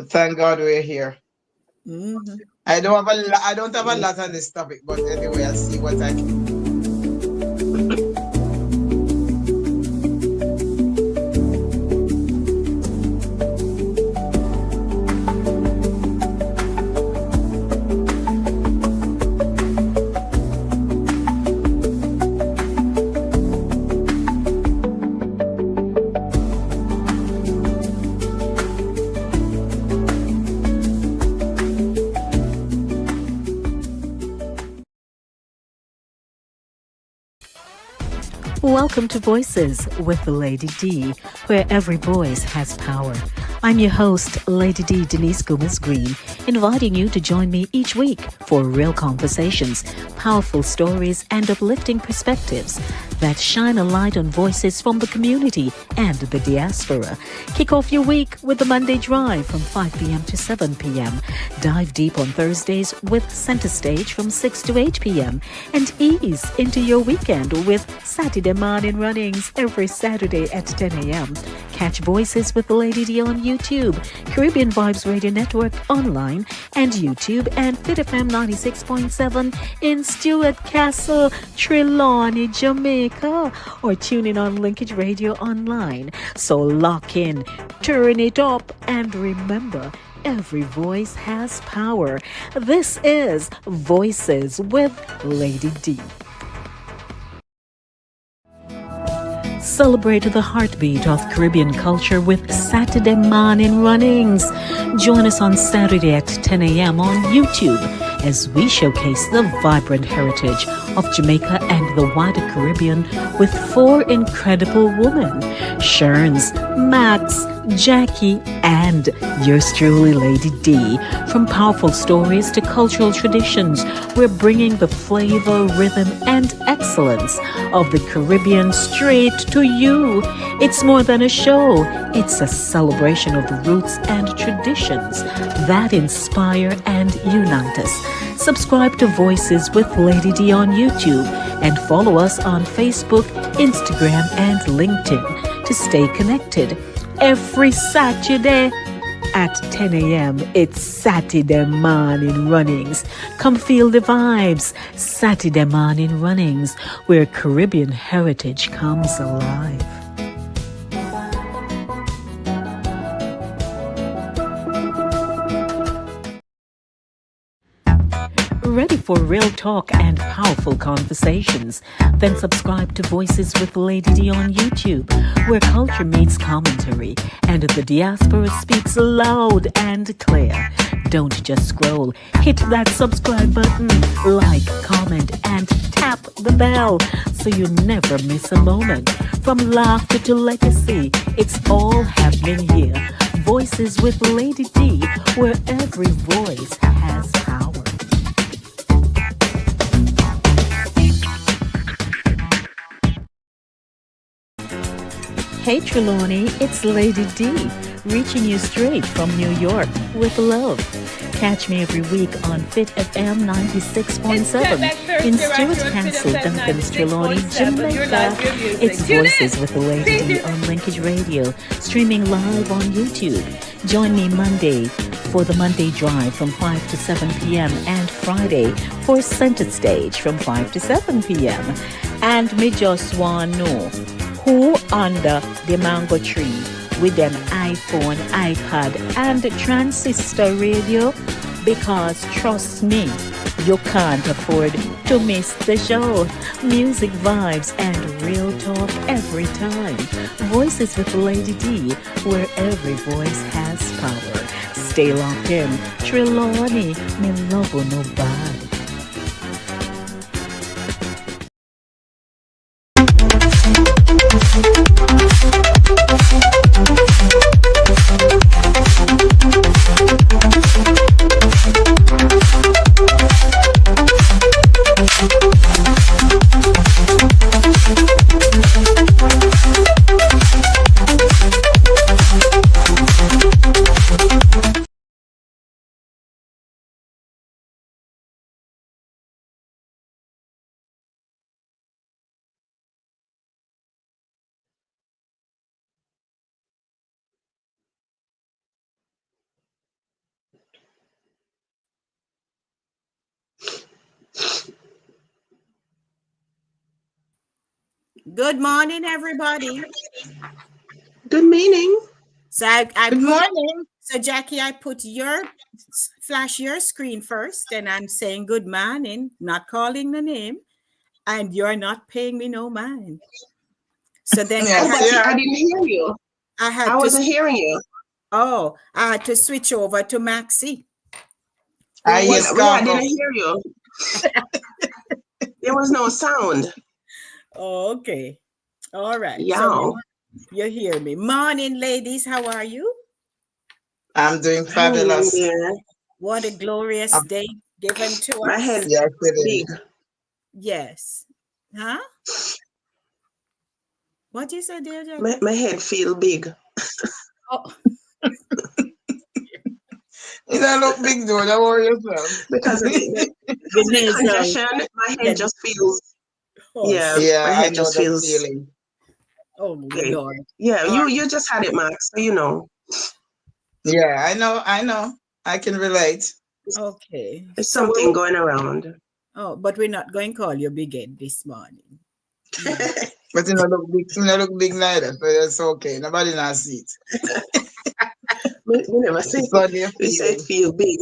But thank God we're here. Hmm. I don't have a lot on this topic, but anyway, I'll see what I can. Welcome to Voices with Lady D, where every voice has power. I'm your host, Lady D Denise Gomez Green, inviting you to join me each week for real conversations, powerful stories, and uplifting perspectives that shine a light on voices from the community and the diaspora. Kick off your week with the Monday Drive from 5 p.m. to 7 p.m. Dive deep on Thursdays with Center Stage from 6 to 8 p.m. And ease into your weekend with Satideh Mawnin Runnings every Saturday at 10 a.m. Catch Voices with Lady D on YouTube, Caribbean Vibes Radio Network online, and YouTube, and Fit FM 96.7 in Stuart Castle, Trelawney, Jamaica, or tune in on Linkage Radio online. So lock in, turn it up, and remember, every voice has power. This is Voices with Lady D. Celebrate the heartbeat of Caribbean culture with Satideh Mawnin Runnings. Join us on Saturday at 10 a.m. on YouTube as we showcase the vibrant heritage of Jamaica and the wider Caribbean with 4 incredible women, Sherns, Max, Jackie, and yours truly, Lady D. From powerful stories to cultural traditions, we're bringing the flavor, rhythm, and excellence of the Caribbean straight to you. It's more than a show. It's a celebration of the roots and traditions that inspire and unite us. Subscribe to Voices with Lady D on YouTube and follow us on Facebook, Instagram, and LinkedIn to stay connected. Every Saturday at 10 a.m., it's Satideh Mawnin Runnings. Come feel the vibes. Satideh Mawnin Runnings, where Caribbean heritage comes alive. Ready for real talk and powerful conversations? Then subscribe to Voices with Lady D on YouTube, where culture meets commentary and the diaspora speaks loud and clear. Don't just scroll. Hit that subscribe button, like, comment, and tap the bell so you never miss a moment. From laughter to legacy, it's all happening here. Voices with Lady D, where every voice has power. Hey Trelawney, it's Lady D, reaching you straight from New York with love. Catch me every week on Fit FM 96.7 in Stuart Castle, Duncan's Trelawney, Jamaica. It's Voices with Lady D on Linkage Radio, streaming live on YouTube. Join me Monday for the Monday Drive from 5 to 7 p.m. and Friday for Center Stage from 5 to 7 p.m. And me just want to know, who under the mango tree with them iPhone, iPad, and transistor radio? Because trust me, you can't afford to miss the show. Music, vibes, and real talk every time. Voices with Lady D, where every voice has power. Stay locked in. Trelawney, me love you no bad. Good morning, everybody. Good meaning. So I Good put morning. so Jackie, I put flash your screen first, and I'm saying good morning, not calling the name, and you're not paying me no mind. So then Oh, Yes, but yeah. I didn't hear you. I had I wasn't hearing you. I had to switch over to Maxie. I hear Yeah, I didn't Scarfo. hear you. There was no sound. Oh, okay. All right. So Yeah. you hear me. Morning, ladies. How are you? I'm doing Hanging in fabulous. there. What a glorious day given to My us. head Yes, it big. is. Yes. Huh? What you said there, Jackie? My head feel big. Oh, You don't look big though, don't worry yourself. Because of the the nasal. congestion, my Yeah, head just feels, horse. Yeah, my I head know just that feels, feeling. Oh, okay. Lord. Yeah, All you just had it, Max, so you know. Yeah, I know. I can relate. Okay. There's So something going around. but we're not going to call you Big Ed this morning. But you know look big neither, so it's okay. Nobody not see it. we never say It's only a we say it feeling. feel big.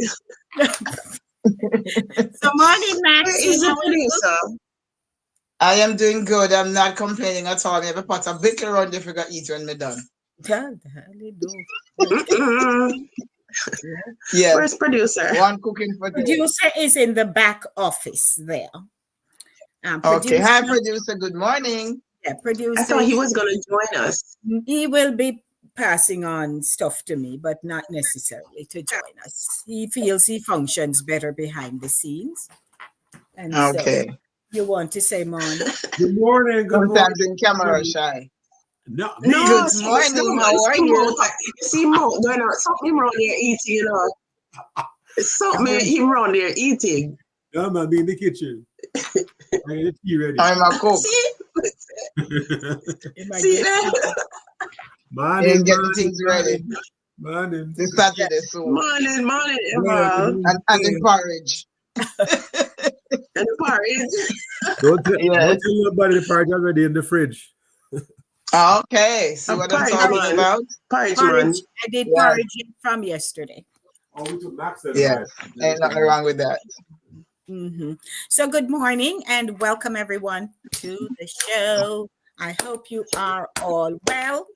So morning, Where Maxie. is the How are you? producer? I am doing good. I'm not complaining at all. I have a pot of big around if you got eat when me done. God, hardly do. Mm-mm. Yes, Where's producer? one cooking for two. Producer is in the back office there. Okay, Producer, hi producer. Good morning. yeah, I producer thought he is, was going to join us. he will be passing on stuff to me, but not necessarily to join us. He feels he functions better behind the scenes. And so Okay. you want to say morning? Good morning. Good morning. Sometimes in camera shy. No, No, Good me. morning. How are you? See Mo going on. Something around there eating, you know. Something him around there eating. I'm gonna be in the kitchen. I get the tea ready. I'm a cook. See? Am I See getting- that? Morning, And get the morning, things ready. morning. This Saturday soup Morning, Yeah, Eva. and the porridge. And the porridge. Yes. don't tell nobody the porridge already in the fridge. Okay. See A what I'm porridge, talking man. about? Porridge, man. Porridge. I did Yes. porridge from yesterday. Oh, we took Max then, Yes. right? Ain't nothing wrong with that. So good morning and welcome everyone to the show. I hope you are all well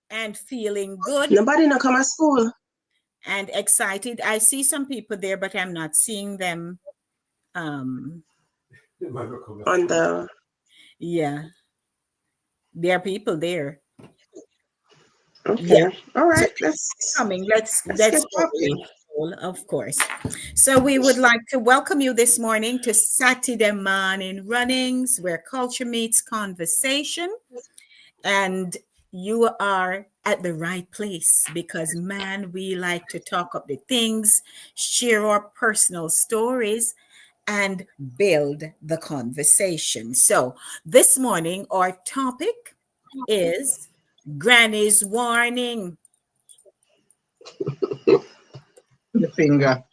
and feeling good Nobody no come to school. and excited. I see some people there, but I'm not seeing them. On the Yeah, there are people there. okay. Yeah. All right. So coming. Let's get popping. of course. So we would like to welcome you this morning to Satideh Mawnin Runnings, where culture meets conversation. And you are at the right place because, man, we like to talk up the things, share our personal stories, and build the conversation. So this morning, our topic is Granny's Warning. The finger.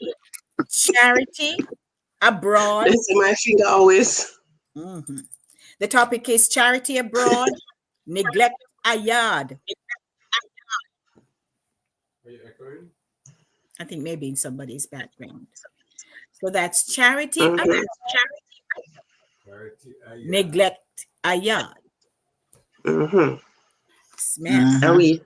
Charity abroad. This is my finger always. Mhm. The topic is charity abroad, neglect a yard. Are you echoing? I think maybe in somebody's background. So that's charity Mhm. abroad, Charity, neglect a yard. Mm-hmm. Smell. And we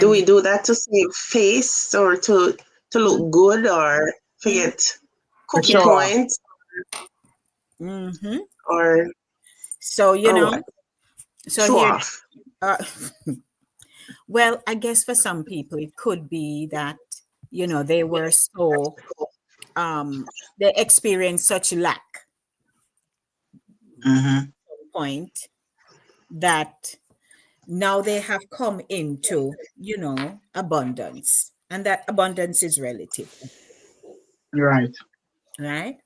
do we And do that to save face or to look good or to get For cookie sure. points mhm. or So you or know, what? so Show here off. well, I guess for some people it could be that, they were so they experienced such lack Mm-hmm. point that now they have come into, abundance. And that abundance is relative, Right. right?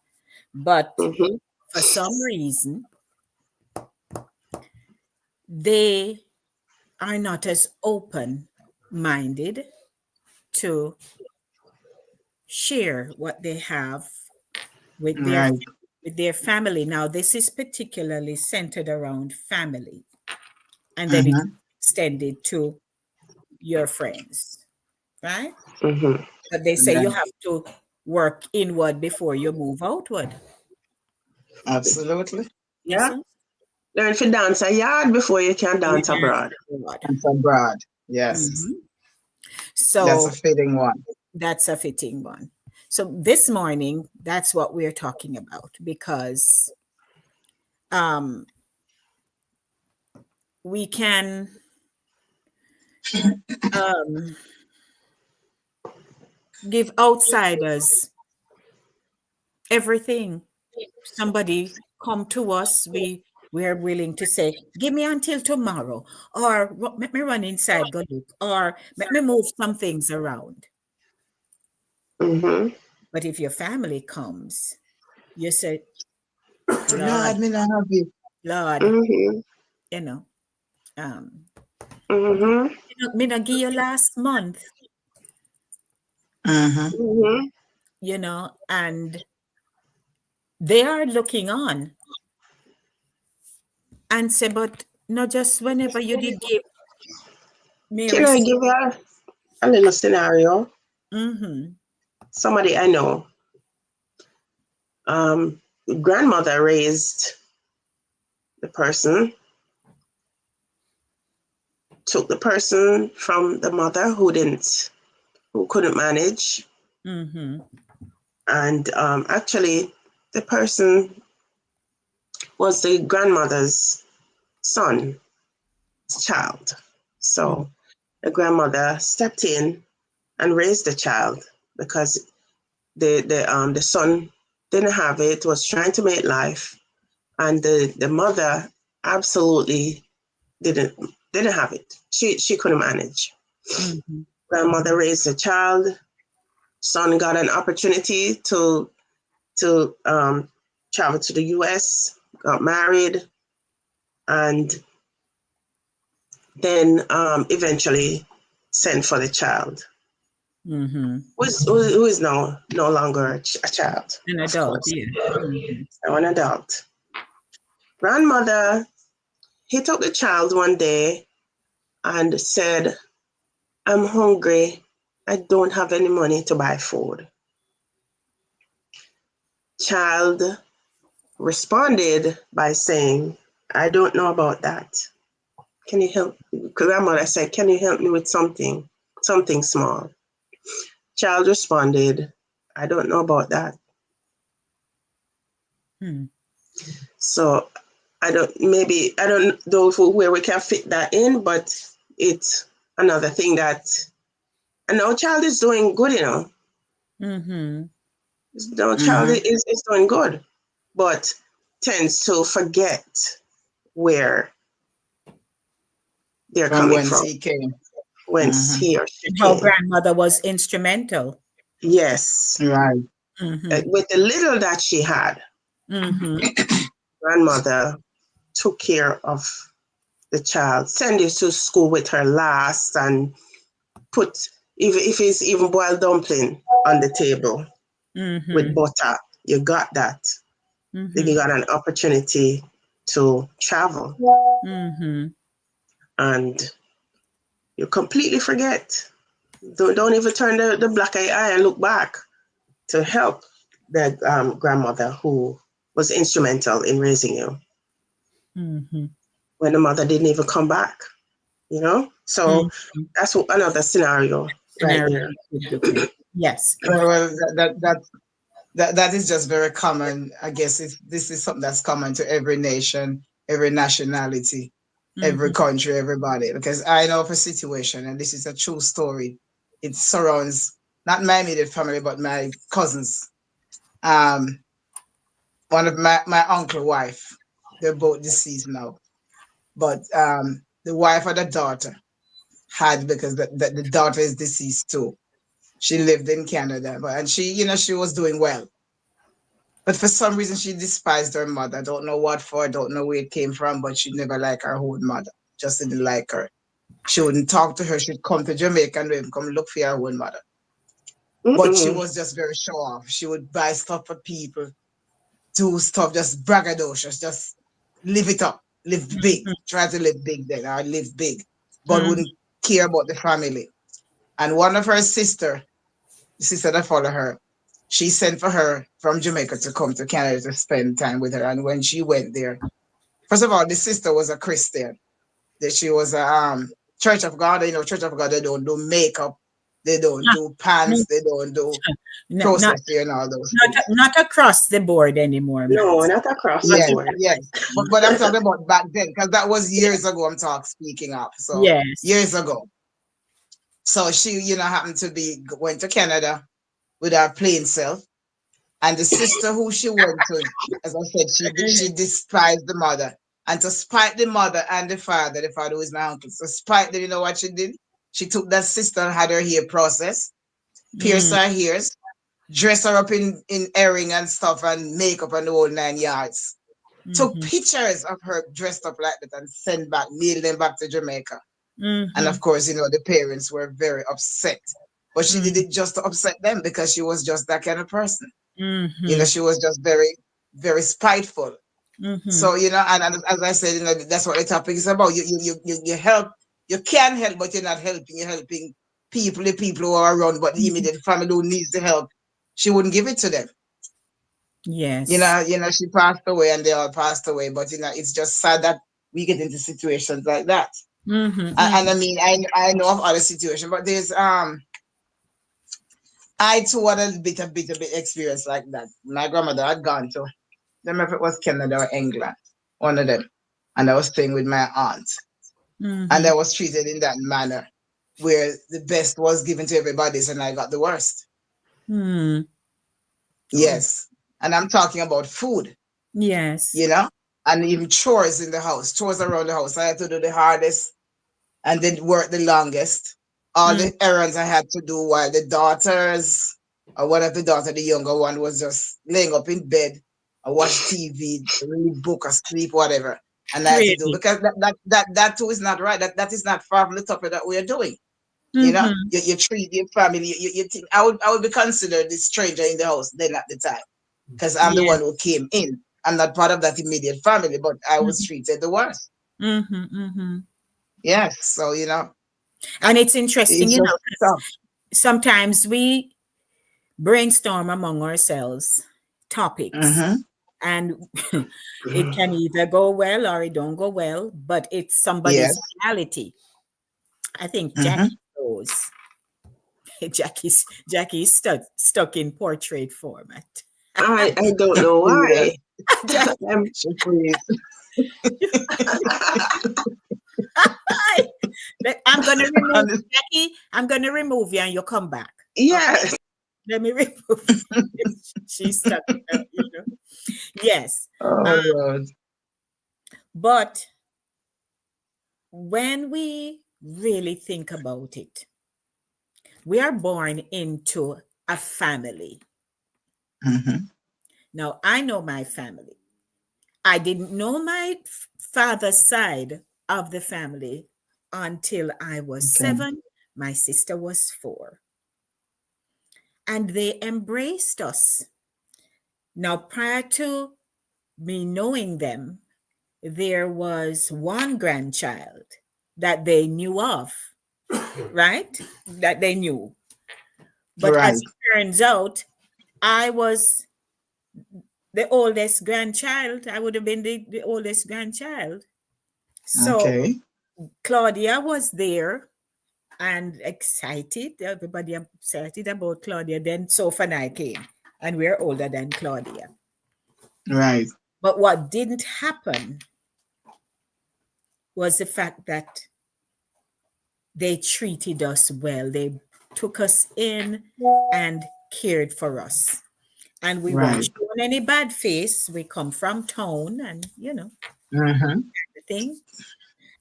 But Mm-hmm. for some reason, they are not as open-minded to share what they have with their Right. with their family. Now, this is particularly centered around family, and then it's Mm-hmm. extended to your friends, right? Mm-hmm. But they say you Yeah, have to work inward before you move outward. absolutely. Yes, Yeah. sir? Learn to dance a yard before you can dance abroad. And from broad. Yes. Mhm. That's a So fitting one. that's a fitting one. So this morning, that's what we're talking about, because um, we can um, give outsiders everything. Somebody come to us, we're willing to say, give me until tomorrow, or let me run inside, go look, or let me move some things around. Mm-hmm. But if your family comes, you say, Lord, Lord, me not happy. Lord, Mm-hmm. you know, um, Mm-hmm. me not give you last month, Mm-hmm. Mm-hmm. and they are looking on and say, but not just whenever you did give Can Mary. I give a little scenario? Mm-hmm. Somebody I know, grandmother raised the person, took the person from the mother who couldn't manage, Mm-hmm. and actually the person was the grandmother's son's child. So the grandmother stepped in and raised the child because the son didn't have it, was trying to make life, and the mother absolutely didn't have it. She couldn't manage. Mm-hmm. Grandmother raised the child. Son got an opportunity to travel to the US, got married, and then eventually sent for the child, Mm-hmm. who is now no longer a child, An of adult, course, yeah. Mm-hmm. now an adult. Grandmother hit up the child one day and said, I'm hungry. I don't have any money to buy food. Child responded by saying, I don't know about that. Can you help? Grandmother said, can you help me with something small? Child responded, I don't know about that. Hmm. So I don't know where we can fit that in, but it's another thing that, and our child is doing good, Mm-hmm. Our child Mm-hmm. is doing good, but tends to forget where they're From coming whence from, he came. whence Mm-hmm. he or she And how came. grandmother was instrumental. Yes. Right. Mm-hmm. With the little that she had, Mm-hmm. grandmother took care of the child, send it to school with her last, and put, if it's even boiled dumpling on the table with Mm-hmm. butter, you got that. Then you got an opportunity to travel, Mm-hmm. and you completely forget. Don't even turn the black eye and look back to help the grandmother who was instrumental in raising you Mm-hmm. when the mother didn't even come back, So Mm-hmm. that's another scenario right Scenario there. would be good. Yes. Well, that is just very common. I guess this is something that's common to every nation, every nationality, every Mm-hmm. country, everybody. Because I know of a situation, and this is a true story. It surrounds not my immediate family, but my cousins. Um, One of my uncle wife. They're both deceased now, but the wife or the daughter had, because the daughter is deceased too. She lived in Canada, and she was doing well. But for some reason, she despised her mother. I don't know what for. I don't know where it came from, but she never liked her own mother. Just didn't like her. She wouldn't talk to her. She'd come to Jamaica and we'd come look for her own mother. But she Mm-mm. was just very show off. She would buy stuff for people do stuff, just braggadocious, just live it up, live big, try to live big then, or live big, but wouldn't care about the family. And one of her sister, the sister that followed her, she sent for her from Jamaica to come to Canada to spend time with her. And when she went there, first of all, the sister was a Christian. That she was a Church of God. You know, Church of God, they don't do makeup, they don't do pants, they don't do processing and all those things. Not across the board anymore, No, Matt. not across Yes, the board. yes. But I'm talking about back then, because that was years ago. Speaking of. So Yes. years ago. So she, happened to went to Canada with her plain self. And the sister who she went to, as I said, she despised the mother. And to spite the mother and the father who is my uncle, to spite them, you know what she did? She took that sister and had her hair processed, pierced her ears, dress her up in earring and stuff and makeup and the whole 9 yards. Took pictures of her dressed up like that and sent back, mailed them back to Jamaica. And of course, the parents were very upset. But she did it just to upset them because she was just that kind of person. She was just very, very spiteful. So, and as I said, that's what the topic is about. You help, you can help, but you're not helping. You're helping the people who are around, but the immediate family who needs the help, she wouldn't give it to them. Yes. She passed away and they all passed away, but it's just sad that we get into situations like that. And I mean, I know of other situations, but there's I too had a bit of experience like that. My grandmother had gone to, I don't know if it was Canada or England, one of them, and I was staying with my aunt, and I was treated in that manner, where the best was given to everybody, and I got the worst. Yes, and I'm talking about food. Yes, and even chores in the house, chores around the house. I had to do the hardest, and then work the longest. All the errands I had to do while the daughters, or one of the daughter, the younger one, was just laying up in bed, or watch TV, read book, or sleep, whatever. And I had to do, because that too is not right. That is not far from the topic that we are doing. You treat your family. You think I would be considered the stranger in the house then at the time, because I'm the one who came in. I'm not part of that immediate family, but I was treated the worst. Yes, so and it's interesting, sometimes we brainstorm among ourselves topics, and it can either go well or it don't go well, but it's somebody's reality. I think Jackie knows. Jackie's stuck in portrait format. I don't know why. I'm gonna remove Jackie. I'm gonna remove you, and you'll come back. Yes. Okay? Let me remove. She's stuck. Yes. Oh, but when we really think about it, we are born into a family. Now, I know my family. I didn't know my father's side of the family until I was 7. My sister was 4. And they embraced us. Now, prior to me knowing them, there was one grandchild that they knew of, right? That they knew. But as it turns out, I was the oldest grandchild. I would have been the oldest grandchild. So Claudia was there and excited. Everybody excited about Claudia. Then Sophie and I came, and we're older than Claudia. Right. But what didn't happen was the fact that they treated us well. They took us in and cared for us. And we weren't showing any bad face. We come from town and, everything.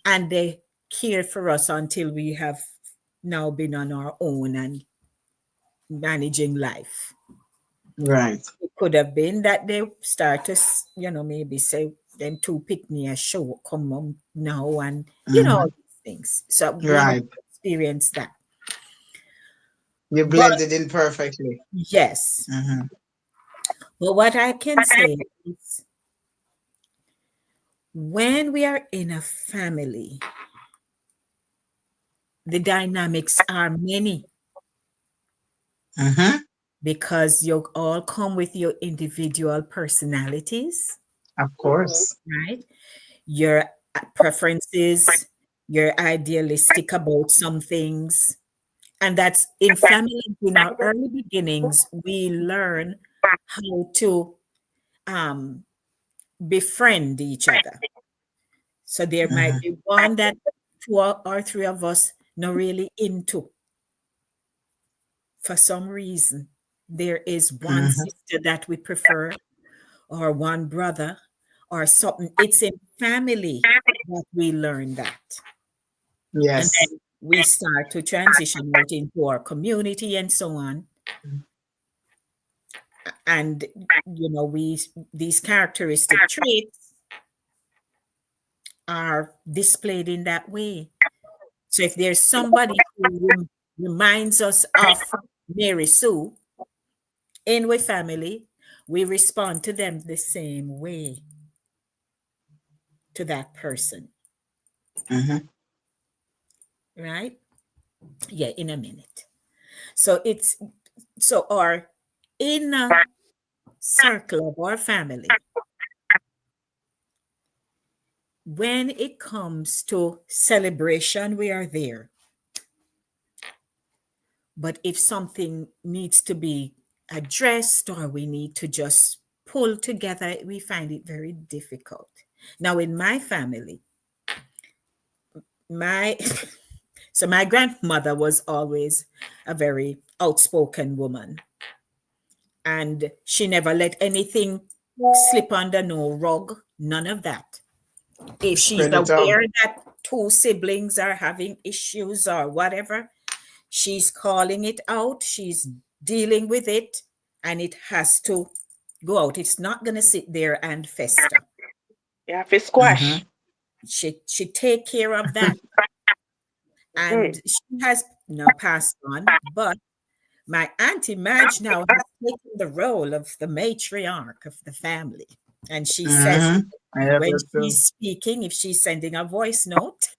And they cared for us until we have now been on our own and managing life. Right. It could have been that they start to, maybe say, them two pick me a show, come on now, and, all these things. So we experienced that. You blended in perfectly. Yes. But what I can say is when we are in a family, the dynamics are many Mm-hmm. because you all come with your individual personalities, Of course. right? Your preferences, you're idealistic about some things. And that's in family, in our early beginnings, we learn how to um, befriend each other. So there might Mm-hmm. be one that two or three of us not really into for some reason. There is one Mm-hmm. sister that we prefer, or one brother, or something. It's in family that we learn that. And Yes. then we start to transition out into our community and so on. And we these characteristic traits are displayed in that way. So if there's somebody who reminds us of Mary Sue in with family, we respond to them the same way to that person, Mm-hmm. right? Yeah, in a minute. So our inner circle of our family, when it comes to celebration, we are there. But if something needs to be addressed or we need to just pull together, we find it very difficult. Now, in my family, my so my grandmother was always a very outspoken woman, and she never let anything slip under no rug, none of that. If she's Spread it out. aware that two siblings are having issues or whatever, she's calling it out, she's dealing with it, and it has to go out. It's not going to sit there and fester. Yeah, if it's Mm-hmm. squash. She take care of that, and Mm. she has now passed on. But my auntie Madge now has taken the role of the matriarch of the family, and she says Mm-hmm. I have when that too. she's speaking, if she's sending a voice note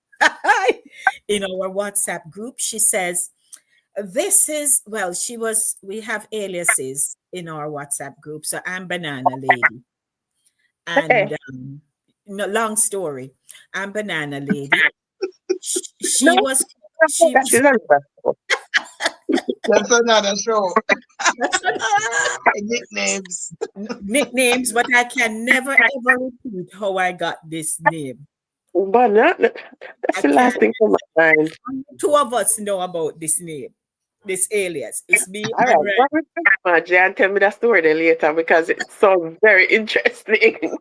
in our WhatsApp group, she says, this is, well, we have aliases in our WhatsApp group. So I'm Banana Lady. And no, long story. I'm Banana Lady. No, She was, she that is was, another. That's another show. Nicknames. nicknames, but I can never ever repeat how I got this name. But that's I the last can't. thing from my mind. Two of us know about this name, this alias. It's me All right, and Red. what was Margie, and tell me that story then later because it sounds very interesting.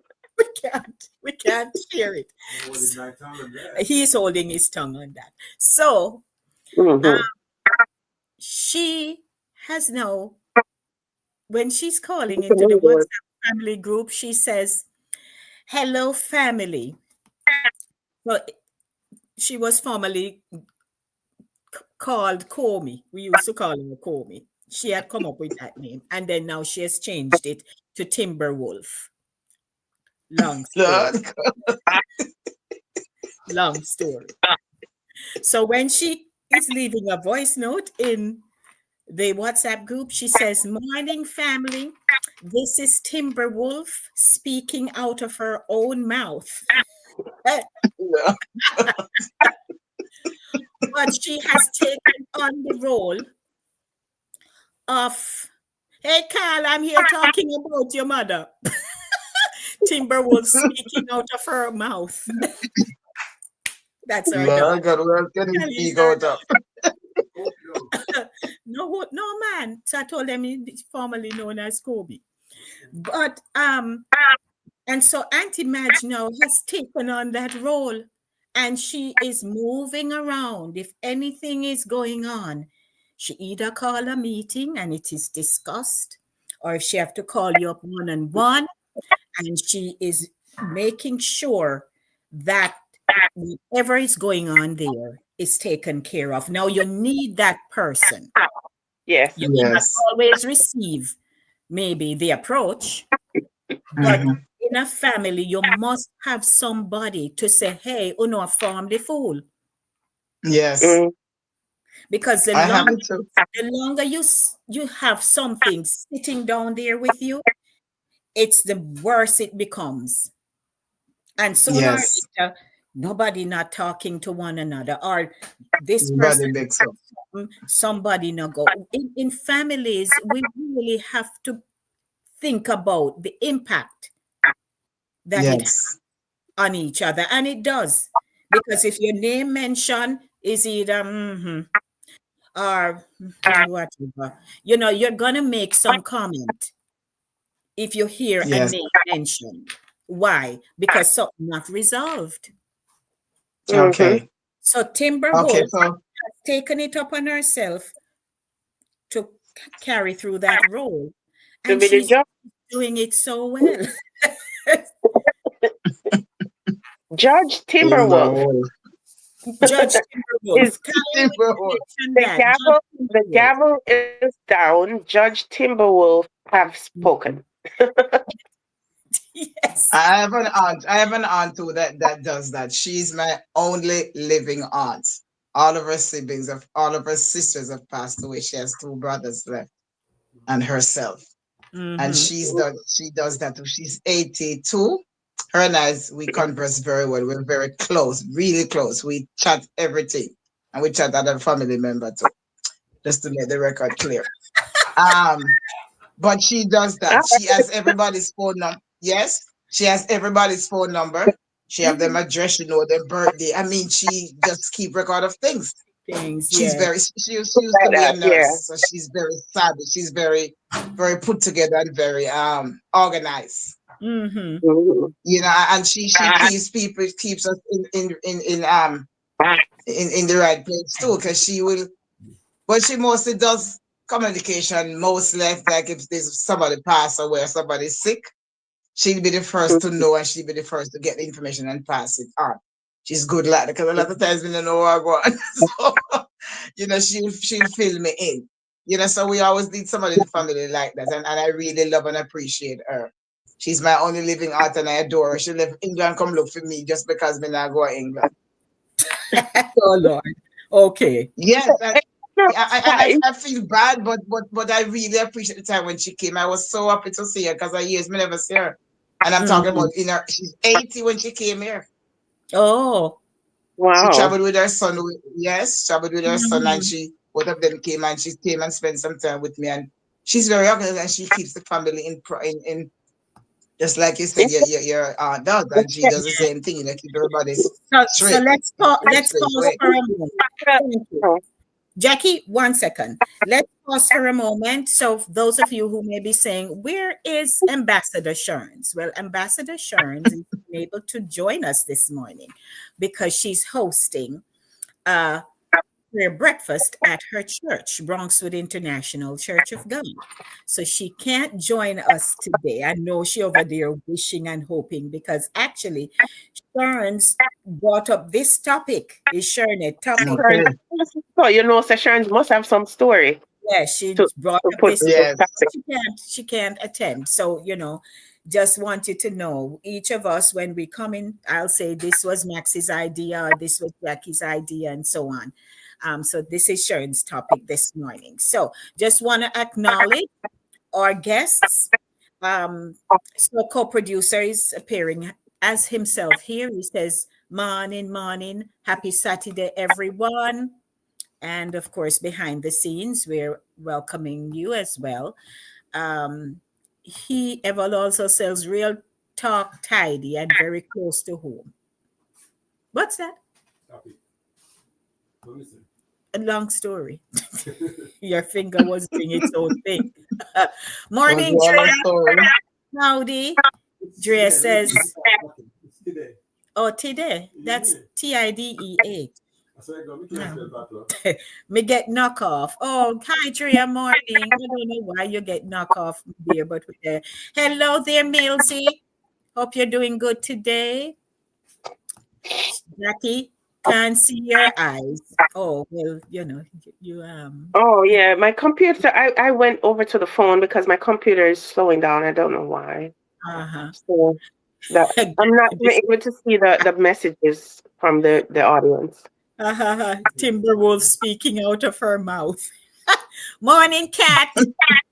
We can't share it. He's holding his tongue on that. So Mm-hmm. she has now, when she's calling into the WhatsApp family group, she says, hello, family. So she was formerly called Comey. We used to call her Comey. She had come up with that name. And then now she has changed it to Timberwolf. Long story. Lord. Long story. So when she is leaving a voice note in the WhatsApp group, she says, morning family, this is Timberwolf speaking out of her own mouth. Yeah. But she has taken on the role of, hey Carl, I'm here talking about your mother. Timberwolf speaking out of her mouth. That's her dog. Lord God, where can he speak out of? No man. So I told them he's formerly known as Kobe. But and so Auntie Madge now has taken on that role, and she is moving around. If anything is going on, she either call a meeting and it is discussed, or if she have to call you up one-on-one, and she is making sure that whatever is going on there is taken care of. Now you need that person. Yes. You cannot Yes. always receive maybe the approach, but Mhm. in a family, you must have somebody to say, hey, uno form the fool. Yes, Mm, Because I have it too. the longer you have something sitting down there with you, it's the worse it becomes. And sooner or Yes, later, nobody not talking to one another, or this body person, big so. somebody not go. In families, we really have to think about the impact that it has Yes, on each other. And it does. Because if your name mention is either or whatever, you're gonna make some comment if you hear a yes. name mentioned. Why? Because something not resolved. mm-hmm. Okay, So okay. Timberwolf So has taken it upon herself to carry through that role. To And be the she's judge, doing it so well. Judge Timberwolf Timberwolf. Judge is Timberwolf. Kyle, we Timberwolf. mentioned the that. gavel. Judge The Timberwolf. gavel is down. Judge Timberwolf have spoken. Yes. I have an aunt. I have an aunt too that does that. She's my only living aunt. All of her sisters have passed away. She has two brothers left and herself. And Mm-hmm. she does that too. She's 82. Her and I, we converse very well. We're very close, really close. We chat everything. And we chat other family member too, just to make the record clear. Um, but she does that. She has everybody's phone number. Yes, she has everybody's phone number. She have them Mm-hmm. address, their birthday. I mean, she just keep record of things. Things, She's yeah. very she used to Like be a that, nurse, yeah. so she's very savvy. She's very put together and very organized. Mm-hmm. Mhm. And she keeps us in the right place too, because she will. But she mostly does communication, mostly like if there's somebody pass away or somebody's sick, she'll be the first to know and she'll be the first to get the information and pass it on. She's good like that because a lot of times we don't know what I want. So, she'll fill me in. So we always need somebody in the family like that. And I really love and appreciate her. She's my only living aunt and I adore her. She left England, come look for me just because me not go to England. Oh Lord. Okay. Yes, No, I feel bad, but I really appreciate the time when she came. I was so happy to see her because I years me never see her. And I'm talking Mm-hmm. about she's 80 when she came here. Oh. She wow. traveled with her son. Yes, traveled with her son, and Mm-hmm. both of them came and she came and spent some time with me. And she's very organized and she keeps the family in just like you said, your aunt does, and she does the same thing. Keep everybody So straight, let's straight pause away. for a moment. Thank you. Jackie, 1 second. Let's pause for a moment. So, those of you who may be saying, where is Ambassador Sherns? Well, Ambassador Sherns is able to join us this morning because she's hosting prayer breakfast at her church, Bronxwood International Church of God. So she can't join us today. I know she over there wishing and hoping because actually Sherns brought up this topic. Is Sharon a topic? Okay. So sessions must have some story Yeah, she to, brought to up put this. in this Yes. topic. She can't attend. So, just want you to know, each of us, when we come in, I'll say this was Max's idea or this was Jackie's idea and so on. So this is Sharon's topic this morning. So just want to acknowledge our guests. So co-producer is appearing as himself here. He says, morning, morning, happy Saturday, everyone. And of course, behind the scenes, we're welcoming you as well. Eval also sells real talk tidy and very close to home. What's that? Copy. So listen. A long story. Your finger was doing its own thing. Was Morning, one Drea. story. Howdy. It's Drea today. says, It's today. oh, today. That's Yeah. Tidea. I said, go, we can't spell back, love. Me get knock off. Oh, hi, Drea. Morning. I don't know why you get knock off there, but we're there. Hello there, Milsey. Hope you're doing good today. Jackie, can't see your eyes. Oh, well, you Oh yeah, my computer. I went over to the phone because my computer is slowing down. I don't know why. uh-huh. So that I'm not even able to see the messages from the audience. Timberwolf speaking out of her mouth. Morning, Cat.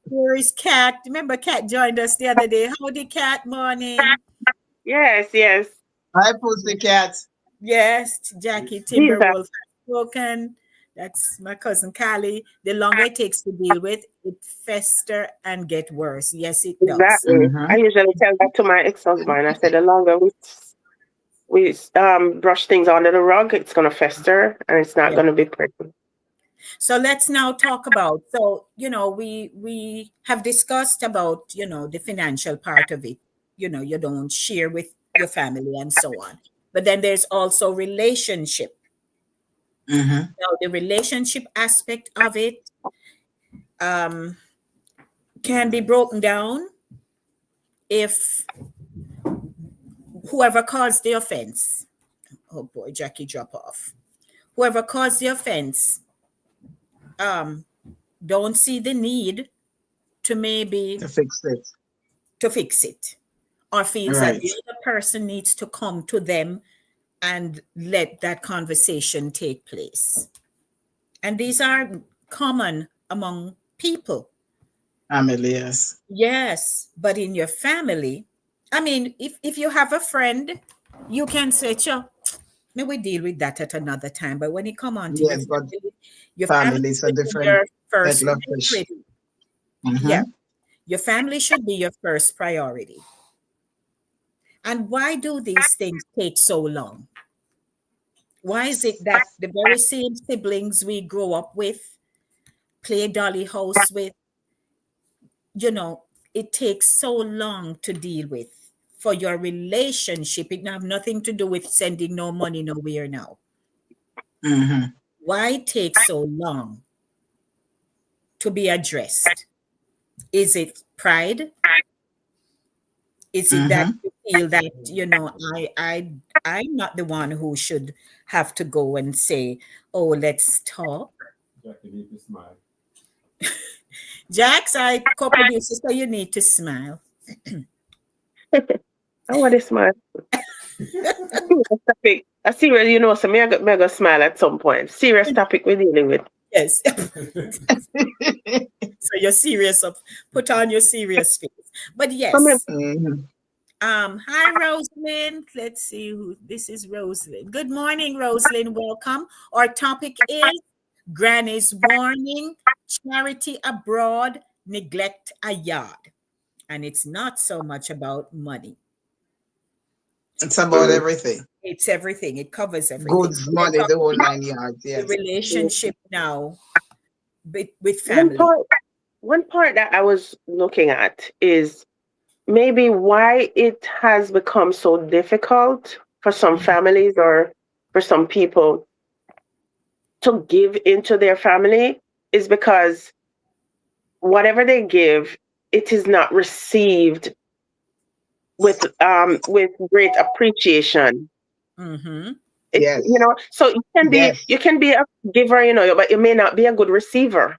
Here is Cat. Remember, Cat joined us the other day. Howdy, Cat. Morning. Yes, yes. Hi, Pussycat. Yes, Jackie These are Timberwolf has spoken. That's my cousin Callie. The longer it takes to deal with, it fester and get worse. Yes, it does. exactly. I usually tell that to my ex-husband. I said the longer we brush things under the rug, it's gonna fester and it's not Yeah. gonna be pretty. So let's now talk about. So we have discussed about the financial part of it. You don't share with your family and so on. But then there's also relationship. Mm-hmm. Now the relationship aspect of it can be broken down if whoever caused the offense. Oh boy, Jackie drop off. Whoever caused the offense don't see the need to maybe To fix it. to fix it, or feels that Right. the other person needs to come to them and let that conversation take place. And these are common among people. Amelias. Yes, but in your family, I mean, if you have a friend, you can say, sure, may we deal with that at another time. But when it come on to Yes, but your family family is a should be different your first kettle of fish. priority. Mm-hmm. Yeah, your family should be your first priority. And why do these things take so long? Why is it that the very same siblings we grow up with, play dolly house with, it takes so long to deal with for your relationship? It have nothing to do with sending no money nowhere now. Mm-hmm. Why take so long to be addressed? Is it pride? Is it that Mm-hmm. you feel that I'm not the one who should have to go and say, oh, let's talk? Jackie need to smile. Jax, I co-producer, so you need to smile. I want to smile. Serious topic. A serious, so me I go smile at some point. Serious topic we're dealing with. Yes. So you're serious of put on your serious face. But yes. Mm-hmm. Hi Rosalind. Let's see who this is. Rosalind. Good morning, Rosalind. Welcome. Our topic is Granny's warning, charity abroad, neglect a yard. And it's not so much about money. It's about everything. It's everything. It covers everything. Goods, money, the whole 9 yards. The Yes. relationship now with One family. part that I was looking at is maybe why it has become so difficult for some families or for some people to give into their family is because whatever they give, it is not received with great appreciation. Mm-hmm. Yes. So you can be a giver, but you may not be a good receiver.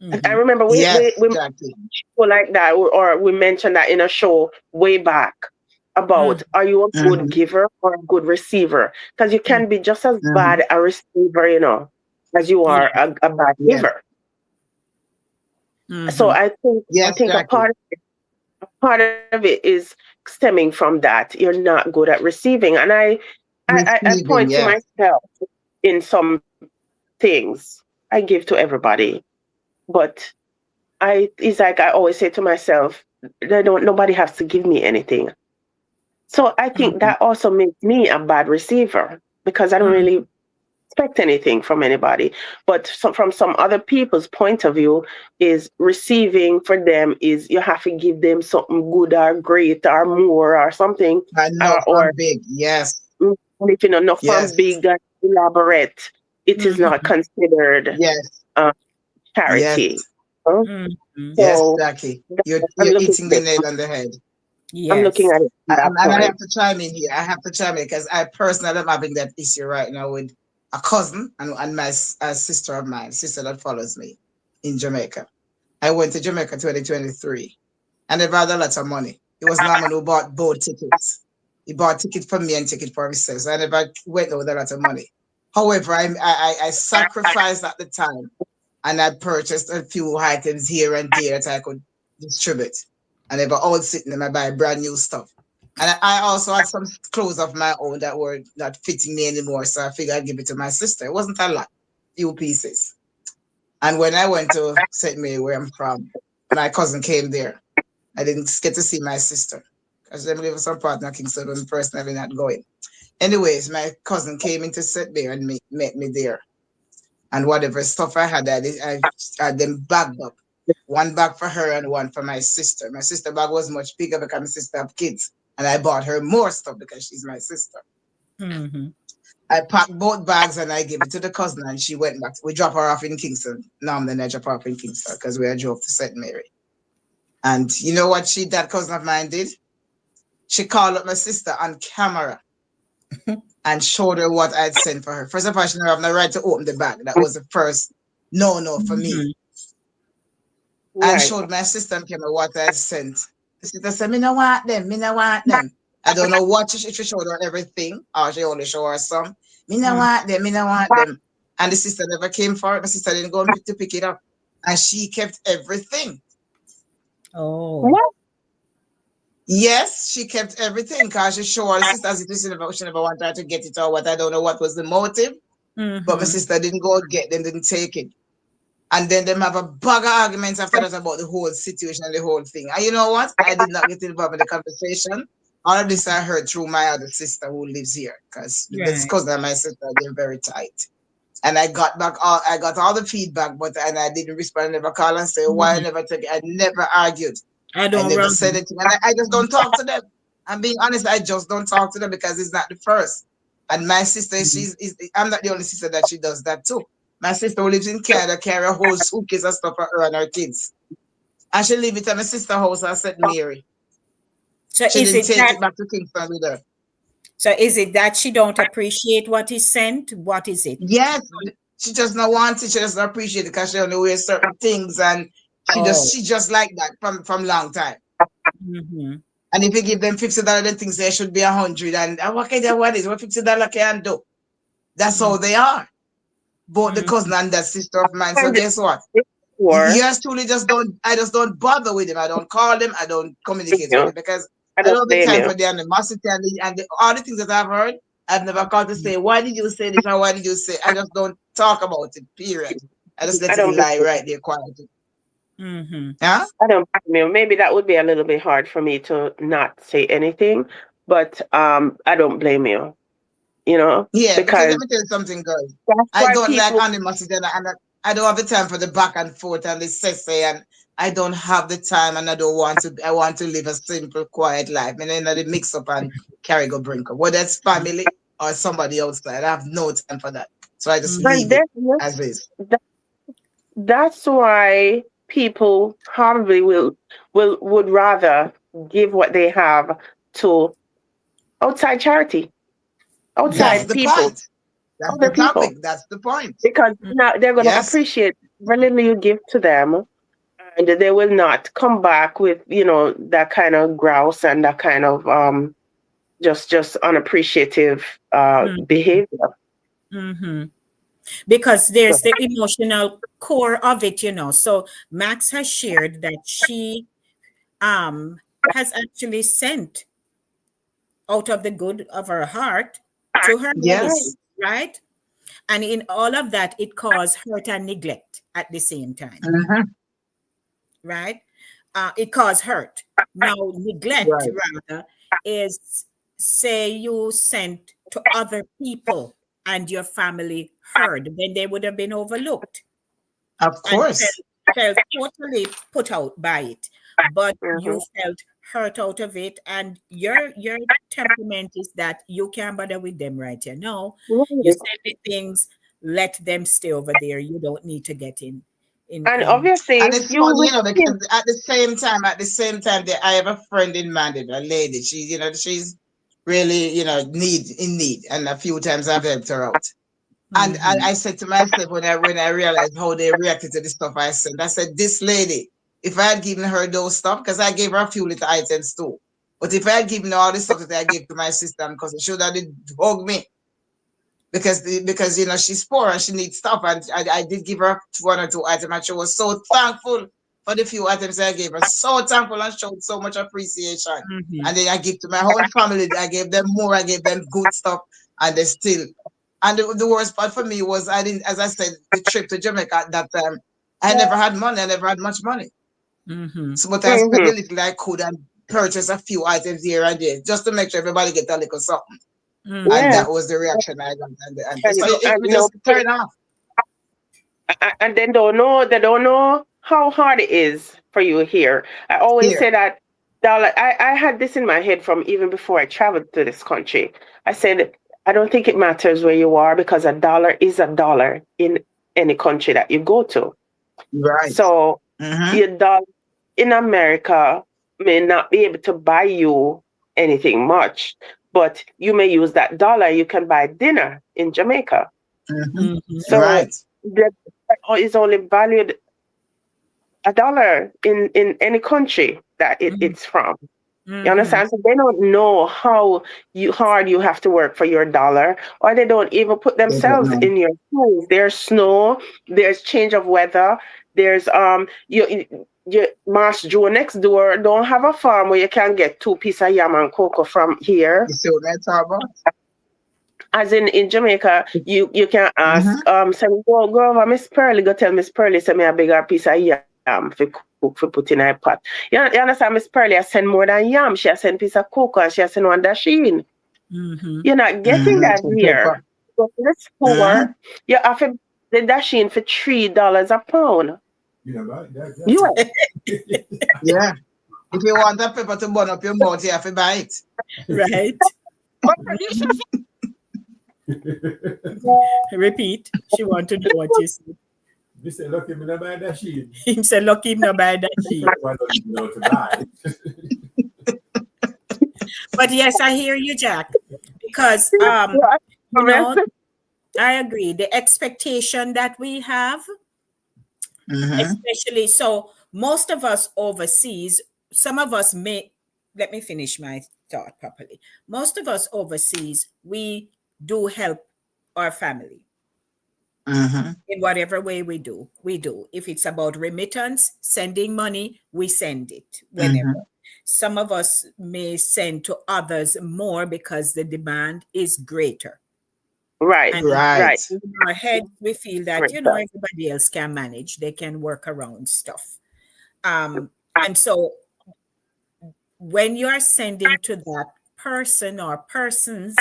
Mm-hmm. I remember Yes, we exactly. like that, or we mentioned that in a show way back about are you a good Mm-hmm. giver or a good receiver? Because you can be just as Mm-hmm. bad a receiver, as you are a bad Yes. giver. Mm-hmm. So I Yes, think a Jackie. part of it is stemming from that. You're not good at receiving. And I Receiving, point to yes. myself in some things. I give to everybody. But it's like I always say to myself, nobody has to give me anything. So I think that also makes me a bad receiver because I don't really expect anything from anybody. But from some other people's point of view, is receiving for them is you have to give them something good or great or more or something. I know Or from big. Yes. if not from Yes. big and elaborate, it is not considered Yes. Yes. charity. Huh? Mm-hmm. Yes, So Jackie. that's You're what I'm looking hitting the at. nail on the head. I'm looking Yes. at it from that And I point. have to chime in here. I have to chime in because I personally am having that issue right now with a cousin and my a sister of mine, sister that follows me in Jamaica. I went to Jamaica 2023 and they had a lot of money. It was Norman who bought both tickets. He bought ticket for me and ticket for himself. So I never went there with a lot of money. However, I sacrificed at the time and I purchased a few items here and there that I could distribute. And they were all sitting and I buy brand new stuff. And I also had some clothes of my own that were not fitting me anymore. So I figured I'd give it to my sister. It wasn't a lot, few pieces. And when I went to St. Mary, where I'm from, my cousin came there. I didn't get to see my sister because they live in some part of Kingston when personally not going. Anyways, my cousin came into St. Mary and met me there. And whatever stuff I had them bagged up. One bag for her and one for my sister. My sister bag was much bigger because my sister have kids. And I bought her more stuff because she's my sister. Mm-hmm. I packed both bags and I gave it to the cousin and she went back. We drop her off in Kingston. Then I drop her off in Kingston because we drove to St. Mary. And you know what that cousin of mine did? She called up my sister on camera and showed her what I'd sent for her. First of all, she never have no right to open the bag. That was the first no for me. And Right. showed my sister on camera what I'd sent. The sister said, me no want them. I don't know what she showed her everything, or she only showed her some. Me no want them. And the sister never came for it. My sister didn't go to pick it up. And she kept everything. Oh. What? Yes, she kept everything because she showed her sister as she never wanted her to get it or what. I don't know what was the motive. Mm-hmm. But my sister didn't go get them, didn't take it. And then them have a bag of arguments after that about the whole situation and the whole thing. And you know what? I did not get involved in the conversation. All of this I heard through my other sister who lives here because this cousin and my sister they're very tight. And I got all the feedback, and I didn't respond. I never call and say why I never took it. I never argued. I never said it. And I just don't talk to them. I'm being honest. I just don't talk to them because it's not the first. And my sister, I'm not the only sister that she does that too. My sister who lives in Canada carry a whole suitcase of stuff for her and her kids. And she leave it at my sister's house at St. Mary. So she didn't take it back to Kingston with her. So is it that she don't appreciate what is sent? What is it? Yes. She just not want it. She doesn't appreciate it because she only wears certain things and she just like that from long time. Mm-hmm. And if you give them $50, then things there should be 100. And what $50 can do? That's how they are. Both the cousin and that sister of mine. So guess what? Yours truly I just don't bother with him. I don't call them. I don't communicate with them because I don't have the time for the animosity and all the things that I've heard. I've never called to say, why did you say this or why did you say? I just don't talk about it, period. I just let it lie right there quietly. Mm-hmm. Yeah? I don't blame you. Maybe that would be a little bit hard for me to not say anything, but I don't blame you. You know? Yeah, because let me tell you something, girls. I don't like animosity and I don't have the time for the back and forth and the say and I don't have the time and I want to live a simple, quiet life. And then the mix up and carry go bring up. Whether it's family or somebody outside. I have no time for that. So I just leave it as is. That's why people probably would rather give what they have to outside charity. Outside people. That's the topic. That's the point. Because now they're going to appreciate the little you give to them, and they will not come back with that kind of grouse and that kind of just unappreciative behavior. Mm-hmm. Because there's the emotional core of it, So Max has shared that she has actually sent out of the good of her heart to her niece, right? And in all of that, it caused hurt and neglect at the same time. Mm-hmm. Right? It caused hurt. Now, neglect, rather, is say you sent to other people and your family heard, then they would have been overlooked. Of course. And felt totally put out by it. But you felt hurt out of it, and your temperament is that you can't bother with them right here. No, you send the things, let them stay over there. You don't need to get And in obviously, And it's you funny, will see. because at the same time, I have a friend in Mandeville, a lady. She, she's really, in need, and a few times I've helped her out. And I said to myself when I realized how they reacted to the stuff I sent, I said, this lady, if I had given her those stuff, because I gave her a few little items too, but if I had given her all the stuff that I gave to my sister, because she should have hug me, because she's poor and she needs stuff, and I did give her one or two items, and she was so thankful for the few items I gave her, so thankful and showed so much appreciation. And then I give to my whole family, I gave them more, I gave them good stuff, and they still. And the worst part for me was, I didn't, as I said, the trip to Jamaica at that time, I never had money, I never had much money. So, but I spent the little I could and purchase a few items here and there, just to make sure everybody get a little something. And Yeah. that was the reaction I got. And, So it and just turned off. and they don't know how hard it is for you here. I always Here. say that dollar. I had this in my head from even before I traveled to this country. I said I don't think it matters where you are, because a dollar is a dollar in any country that you go to. Right. So Mm-hmm. your dollar in America may not be able to buy you anything much, but you may use that dollar. You can buy dinner in Jamaica. Mm-hmm. So Right. that is only valued $1 in any country that it's from. You understand? So they don't know how hard you have to work for your dollar, or they don't even put They don't themselves know. in your shoes. There's snow, there's change of weather, there's your Mass Joe next door don't have a farm where you can get 2 pieces of yam and cocoa from here. You see what I'm talking about? As in Jamaica, you can Mm-hmm. ask, say, go over Miss Pearly, go tell Miss Pearly, say me a bigger piece of yam for cook for put in a pot. You understand, Miss Pearly, I send more than yam. She a send piece of cocoa, and she a send one dasheen. You're not getting that Mm-hmm. here. Go to the Mm-hmm. store, you have to the dasheen for $3 a pound. Yeah, right. You Yeah. If you want that pepper to burn up your mouth, you have to buy it. right. Repeat. She want to know what you said. You say, look, me not buy that shit. Him say, lucky him no buy that sheep. Why don't you know to buy? But yes, I hear you, Jack. Because I agree. The expectation that we have, Mm-hmm. especially so most of us overseas, some of us may let me finish my thought properly. Most of us overseas, we do help our family. Mm-hmm. In whatever way we do. If it's about remittance, sending money, we send it whenever. Mm-hmm. Some of us may send to others more because the demand is greater. right, And Right. in our head, we feel that, everybody else can manage. They can work around stuff. And so when you're sending to that person or persons,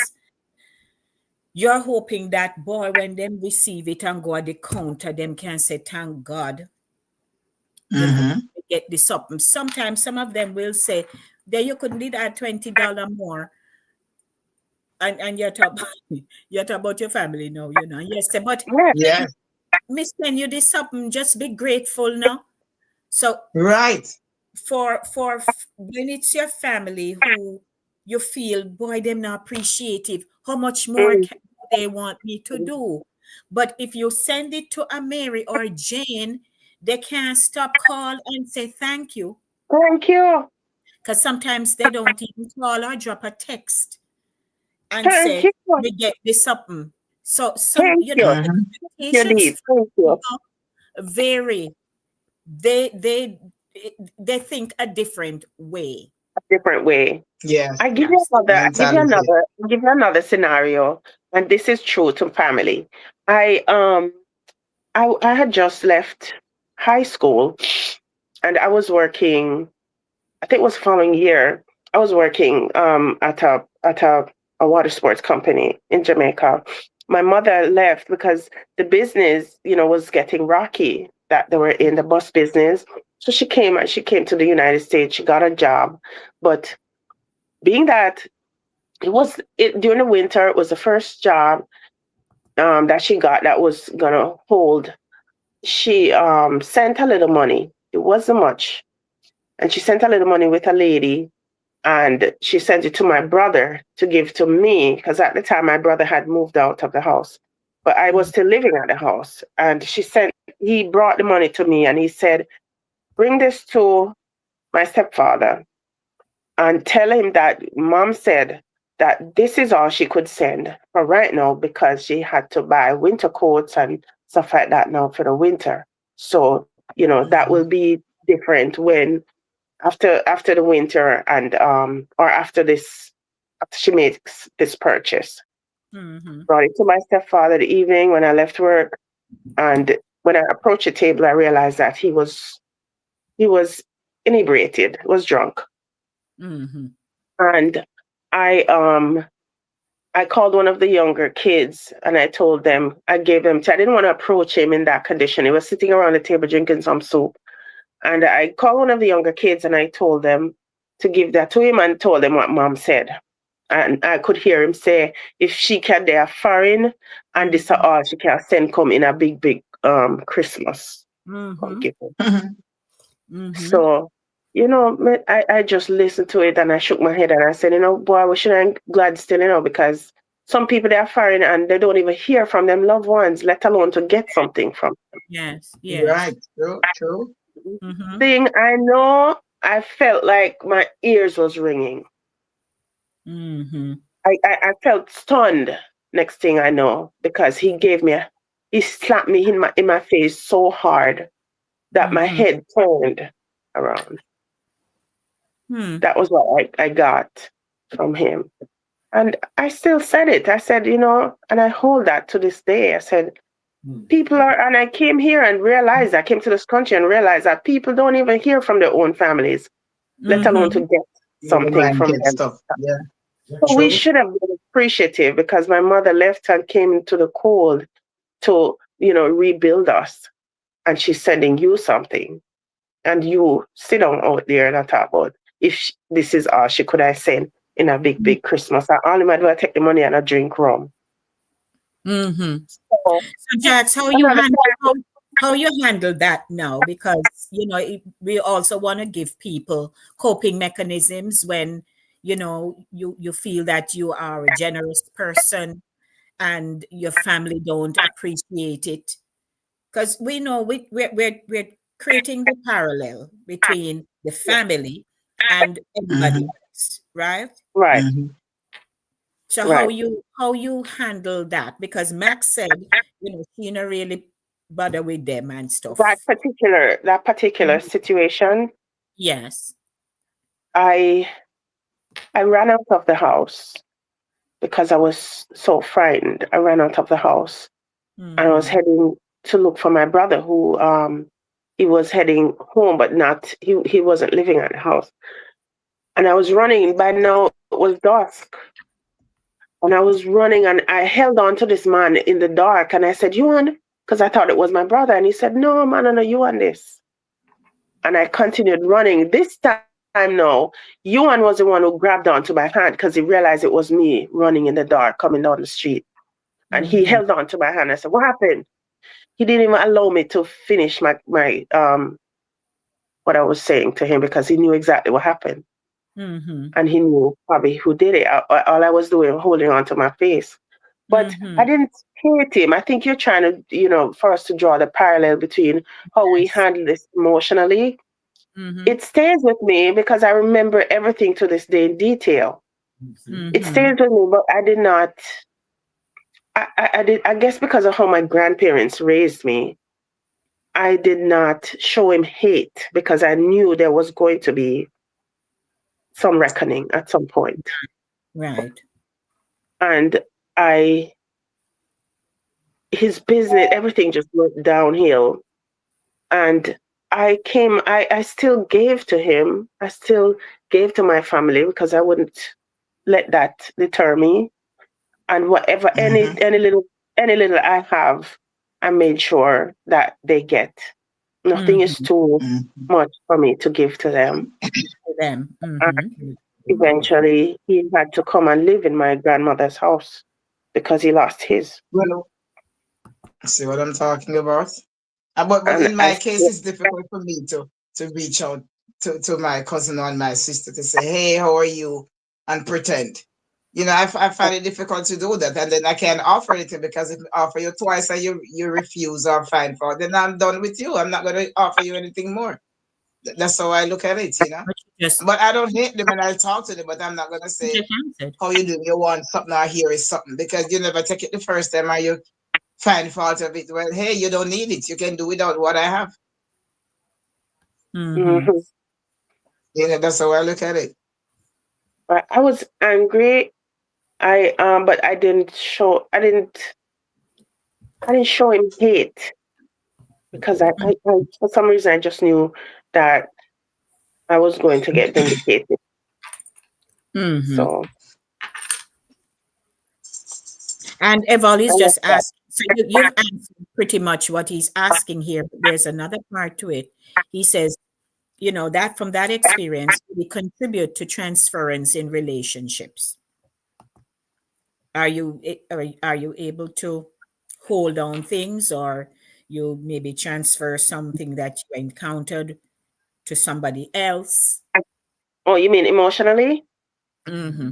you're hoping that, boy, when them receive it and go at the counter, them can say, thank God, Mm-hmm. get this something. Sometimes some of them will say, there you couldn't need add $20 more. And you're talking about your family now, Yes, but Yes. Miss, can you do something? Just be grateful now. So Right. for when it's your family who you feel, boy, them not appreciative, how much more Mm. can they want me to do? But if you send it to a Mary or Jane, they can't stop call and say thank you. Thank you. Because sometimes they don't even call or drop a text and Thank say, you. we get this something. So some, Thank you. Mm-hmm. You expectations need. Thank you. vary. They think a different way. Different way. Yes. I give you another. Mentality. I give you another scenario, and this is true to family. I had just left high school, and I was working. I think it was following year. I was working at a water sports company in Jamaica. My mother left because the business, was getting rocky. That they were in the bus business. So she came to the United States. She got a job, but being that during the winter, it was the first job that she got that was gonna hold she sent a little money. It wasn't much. And she sent a little money with a lady, and she sent it to my brother to give to me, because at the time my brother had moved out of the house, but I was still living at the house. And he brought the money to me and he said, bring this to my stepfather and tell him that mom said that this is all she could send for right now, because she had to buy winter coats and stuff like that now for the winter. So, that will be different when after the winter, and or after she makes this purchase. Brought it to my stepfather the evening when I left work, and when I approached the table, I realized that he was inebriated, was drunk. And I called one of the younger kids and I told them, I didn't want to approach him in that condition. He was sitting around the table drinking some soup. And I called one of the younger kids and I told them to give that to him, and told them what mom said. And I could hear him say, if she can, they are foreign, and this are all she can send come in a big, big Christmas. So, I just listened to it and I shook my head and I said, boy, we shouldn't glad still, because some people, they are foreign and they don't even hear from them loved ones, let alone to get something from them. Yes. Right. True. Thing I know, I felt like my ears was ringing. I felt stunned. Next thing I know, because he slapped me in my face so hard that my head turned around. That was what I got from him. And I still said it. I said, and I hold that to this day. I said, and I came here and realized, I came to this country and realized that people don't even hear from their own families, let alone to get something from them. Stuff. Yeah. So we should have been appreciative, because my mother left and came into the cold to, rebuild us. And she's sending you something. And you sit down out there and talk about if this is all she could have sent in a big, big Christmas. I only might well take the money and a drink rum. So Jax, how you handle that now? Because we also want to give people coping mechanisms when you feel that you are a generous person and your family don't appreciate it. Because we know we're creating the parallel between the family and everybody else, right? Right. So right. how you handle that? Because Max said, she not really bother with them and stuff. That particular situation. Yes. I ran out of the house because I was so frightened. I ran out of the house and I was heading to look for my brother, who he was heading home, but he wasn't living at the house. And I was running. By now it was dusk. And I was running and I held on to this man in the dark and I said, Yuan, because I thought it was my brother. And he said, no, man, no, you on this. And I continued running. This time now, Yuan was the one who grabbed onto my hand because he realized it was me running in the dark, coming down the street. And he held on to my hand. I said, what happened? He didn't even allow me to finish my what I was saying to him, because he knew exactly what happened. And he knew probably who did it. All I was doing was holding on to my face. But I didn't hate him. I think you're trying to, for us to draw the parallel between how we handle this emotionally. It stays with me because I remember everything to this day in detail. It stays with me, but I did not. I guess because of how my grandparents raised me, I did not show him hate because I knew there was going to be some reckoning at some point. Right. And his business, everything just went downhill. And I still gave to him. I still gave to my family because I wouldn't let that deter me. And whatever, any little I have, I made sure that they get. Nothing is too much for me to give to them. Eventually, he had to come and live in my grandmother's house because he lost his. Well, see what I'm talking about? But And in I my case, it's difficult for me to reach out to my cousin or my sister to say, "Hey, how are you?" and pretend. I find it difficult to do that, and then I can't offer anything because if I offer you twice and you refuse or find fault, then I'm done with you. I'm not going to offer you anything more. That's how I look at it. But But I don't hate them and I'll talk to them, but I'm not going to you say, just answered. "How you doing? You want something or here is something," because you never take it the first time and you find fault of it. Well, hey, you don't need it. You can do without what I have. Mm-hmm. Mhm. That's how I look at it. But I was angry. But I didn't show him hate because I for some reason I just knew that I was going to get vindicated. Mm-hmm. So And Evali's I left just that. asked, so you've answered pretty much what he's asking here, but there's another part to it. He says, that from that experience, we contribute to transference in relationships. Are you able to hold on things, or you maybe transfer something that you encountered to somebody else? Oh, you mean emotionally? Mm-hmm.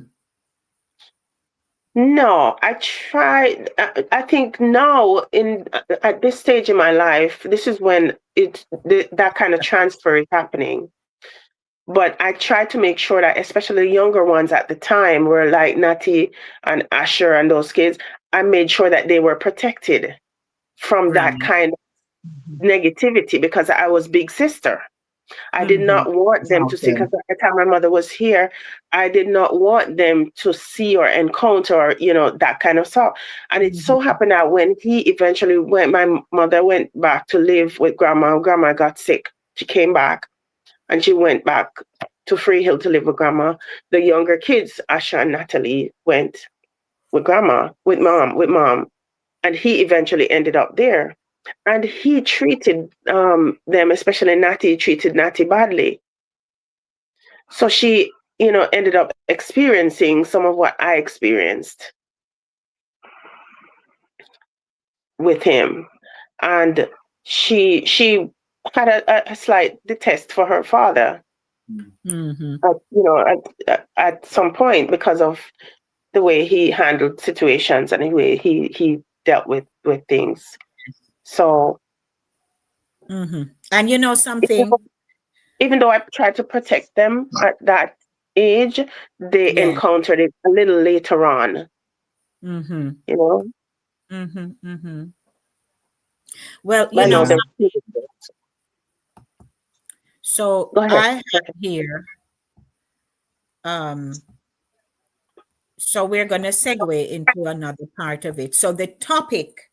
No, I tried. I think now at this stage in my life, this is when that kind of transfer is happening. But I try to make sure that, especially the younger ones at the time, were like Natty and Asher and those kids. I made sure that they were protected from that Right. kind of negativity because I was big sister. I did Mm-hmm. not want them to see, Okay. because at the time my mother was here, I did not want them to see or encounter, that kind of stuff. And it so happened that when he eventually my mother went back to live with grandma, and grandma got sick. She came back and she went back to Freehill to live with grandma. The younger kids, Asha and Natalie, went with grandma, with mom, and he eventually ended up there. And he treated them, especially Natty, treated Natty badly. So she, ended up experiencing some of what I experienced with him. And she had a slight detest for her father Mm-hmm. at some point because of the way he handled situations and the way he dealt with things. So Mm-hmm. And you know even something? even though I tried to protect them at that age, they Yeah. encountered it a little later on, Mm-hmm. you know. Mm-hmm. Mm-hmm. Well, But I know Yeah. they're so go ahead. I have here, um, so we're going to segue into another part of it. So the topic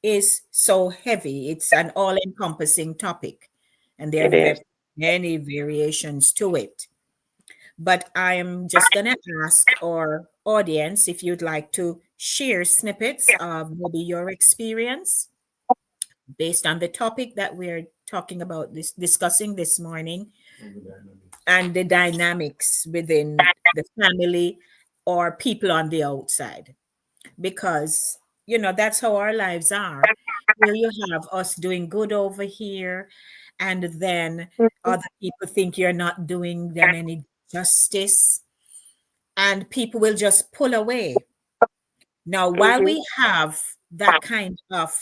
is so heavy. It's an all-encompassing topic, and there It are is. many variations to it. But I am just going to ask our audience if you'd like to share snippets of maybe your experience based on the topic that we're talking about, discussing this morning, and the dynamics within the family or people on the outside. Because, that's how our lives are. Here you have us doing good over here, and then Mhm. other people think you're not doing them any justice, and people will just pull away. Now, while Mhm. we have that kind of